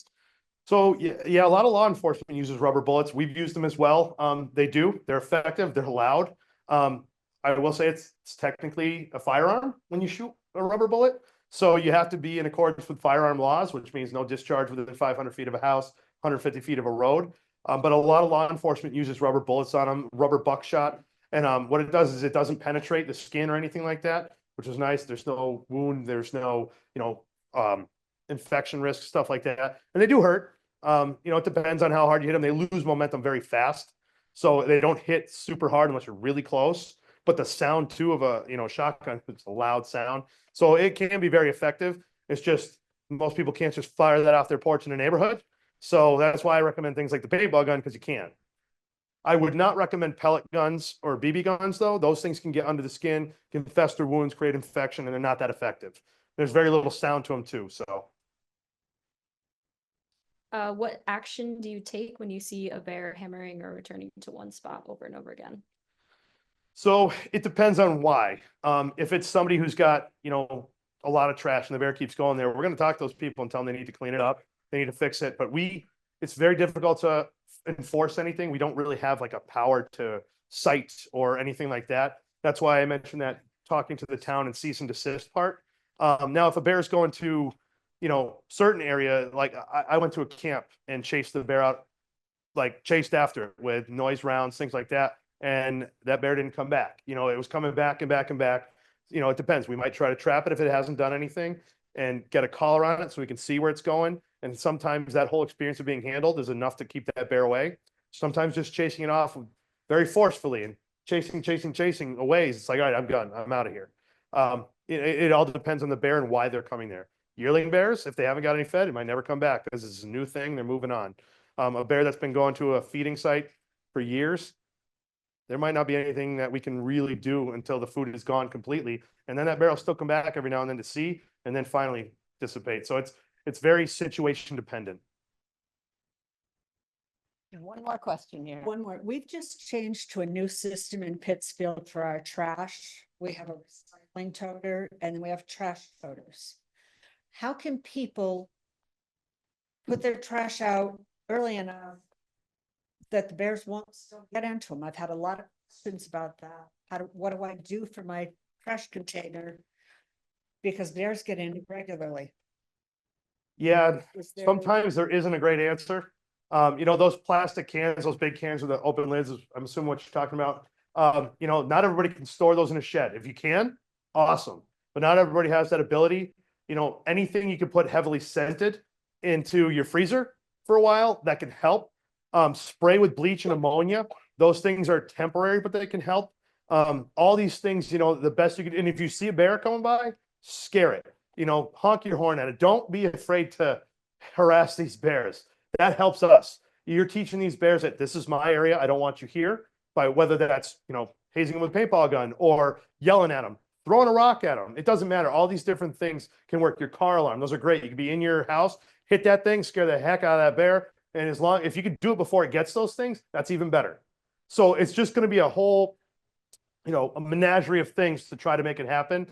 So yeah, a lot of law enforcement uses rubber bullets. We've used them as well. They do. They're effective. They're loud. I will say it's technically a firearm when you shoot a rubber bullet. So you have to be in accordance with firearm laws, which means no discharge within 500 feet of a house, 150 feet of a road. But a lot of law enforcement uses rubber bullets on them, rubber buckshot. And what it does is it doesn't penetrate the skin or anything like that, which is nice. There's no wound. There's no, infection risk, stuff like that. And they do hurt. It depends on how hard you hit them. They lose momentum very fast. So they don't hit super hard unless you're really close. But the sound too of a, shotgun, it's a loud sound. So it can be very effective. It's just most people can't just fire that off their porch in a neighborhood. So that's why I recommend things like the paintball gun, because you can. I would not recommend pellet guns or BB guns, though. Those things can get under the skin, can fester wounds, create infection, and they're not that effective. There's very little sound to them too. So. What action do you take when you see a bear hammering or returning to one spot over and over again? So it depends on why. If it's somebody who's got, a lot of trash and the bear keeps going there, we're going to talk to those people and tell them they need to clean it up. They need to fix it. But it's very difficult to enforce anything. We don't really have like a power to cite or anything like that. That's why I mentioned that talking to the town and cease and desist part. Now, if a bear is going to, certain area, like I went to a camp and chased the bear out, like chased after it with noise rounds, things like that. And that bear didn't come back. It was coming back and back and back. It depends. We might try to trap it if it hasn't done anything and get a collar on it so we can see where it's going. And sometimes that whole experience of being handled is enough to keep that bear away. Sometimes just chasing it off very forcefully and chasing away. It's like, all right, I'm done. I'm out of here. It all depends on the bear and why they're coming there. Yearling bears, if they haven't got any fed, it might never come back because it's a new thing. They're moving on. A bear that's been going to a feeding site for years, there might not be anything that we can really do until the food is gone completely. And then that bear will still come back every now and then to see, and then finally dissipate. So it's very situation dependent. One more question here. One more. We've just changed to a new system in Pittsfield for our trash. We have a recycling toter and we have trash toters. How can people put their trash out early enough that the bears won't still get into them? I've had a lot of questions about that. What do I do for my trash container? Because bears get in regularly. Yeah, sometimes there isn't a great answer. Those plastic cans, those big cans with the open lids, I'm assuming what you're talking about. Not everybody can store those in a shed. If you can, awesome. But not everybody has that ability. Anything you can put heavily scented into your freezer for a while, that can help. Spray with bleach and ammonia. Those things are temporary, but they can help. All these things, the best you can, and if you see a bear coming by, scare it. Honk your horn at it. Don't be afraid to harass these bears. That helps us. You're teaching these bears that this is my area. I don't want you here. By whether that's, hazing them with a paintball gun or yelling at them, throwing a rock at them. It doesn't matter. All these different things can work. Your car alarm, those are great. You can be in your house, hit that thing, scare the heck out of that bear. And if you can do it before it gets those things, that's even better. So it's just going to be a whole, a menagerie of things to try to make it happen.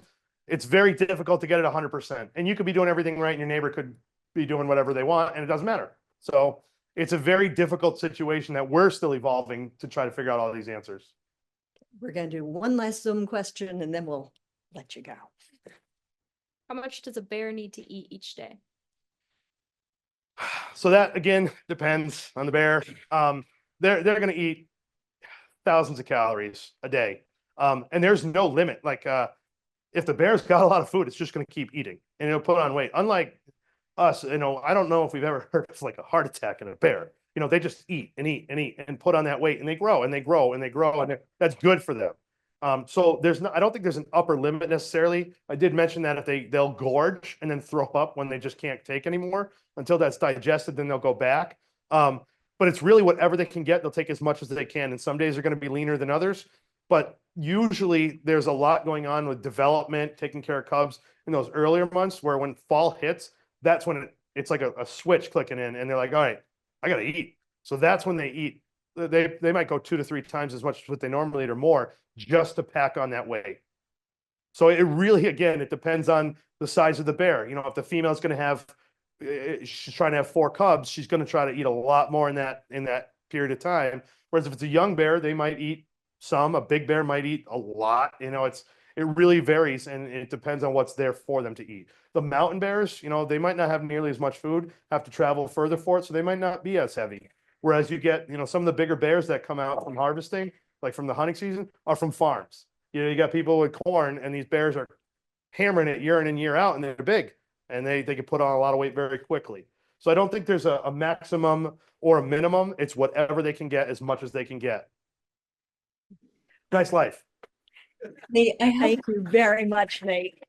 It's very difficult to get it 100%. And you could be doing everything right and your neighbor could be doing whatever they want and it doesn't matter. So it's a very difficult situation that we're still evolving to try to figure out all these answers. We're going to do one last Zoom question and then we'll let you go. How much does a bear need to eat each day? So that again depends on the bear. They're going to eat thousands of calories a day. And there's no limit. Like if the bear's got a lot of food, it's just going to keep eating and it'll put on weight. Unlike us, I don't know if we've ever heard of like a heart attack in a bear. They just eat and eat and eat and put on that weight and they grow and they grow and they grow and that's good for them. So I don't think there's an upper limit necessarily. I did mention that if they'll gorge and then throw up when they just can't take anymore until that's digested, then they'll go back. But it's really whatever they can get, they'll take as much as they can. And some days are going to be leaner than others, but usually there's a lot going on with development, taking care of cubs in those earlier months where when fall hits, that's when it's like a switch clicking in and they're like, all right, I got to eat. So that's when they eat. They might go 2 to 3 times as much as what they normally eat or more just to pack on that weight. So it really, again, it depends on the size of the bear. If the female is going to have, she's trying to have 4 cubs, she's going to try to eat a lot more in that period of time. Whereas if it's a young bear, they might eat some. A big bear might eat a lot. It really varies and it depends on what's there for them to eat. The mountain bears, they might not have nearly as much food, have to travel further for it, so they might not be as heavy. Whereas you get, some of the bigger bears that come out from harvesting, like from the hunting season, are from farms. You got people with corn and these bears are hammering it year in and year out and they're big and they can put on a lot of weight very quickly. So I don't think there's a maximum or a minimum. It's whatever they can get as much as they can get. Nice life. Thank you very much, Nate.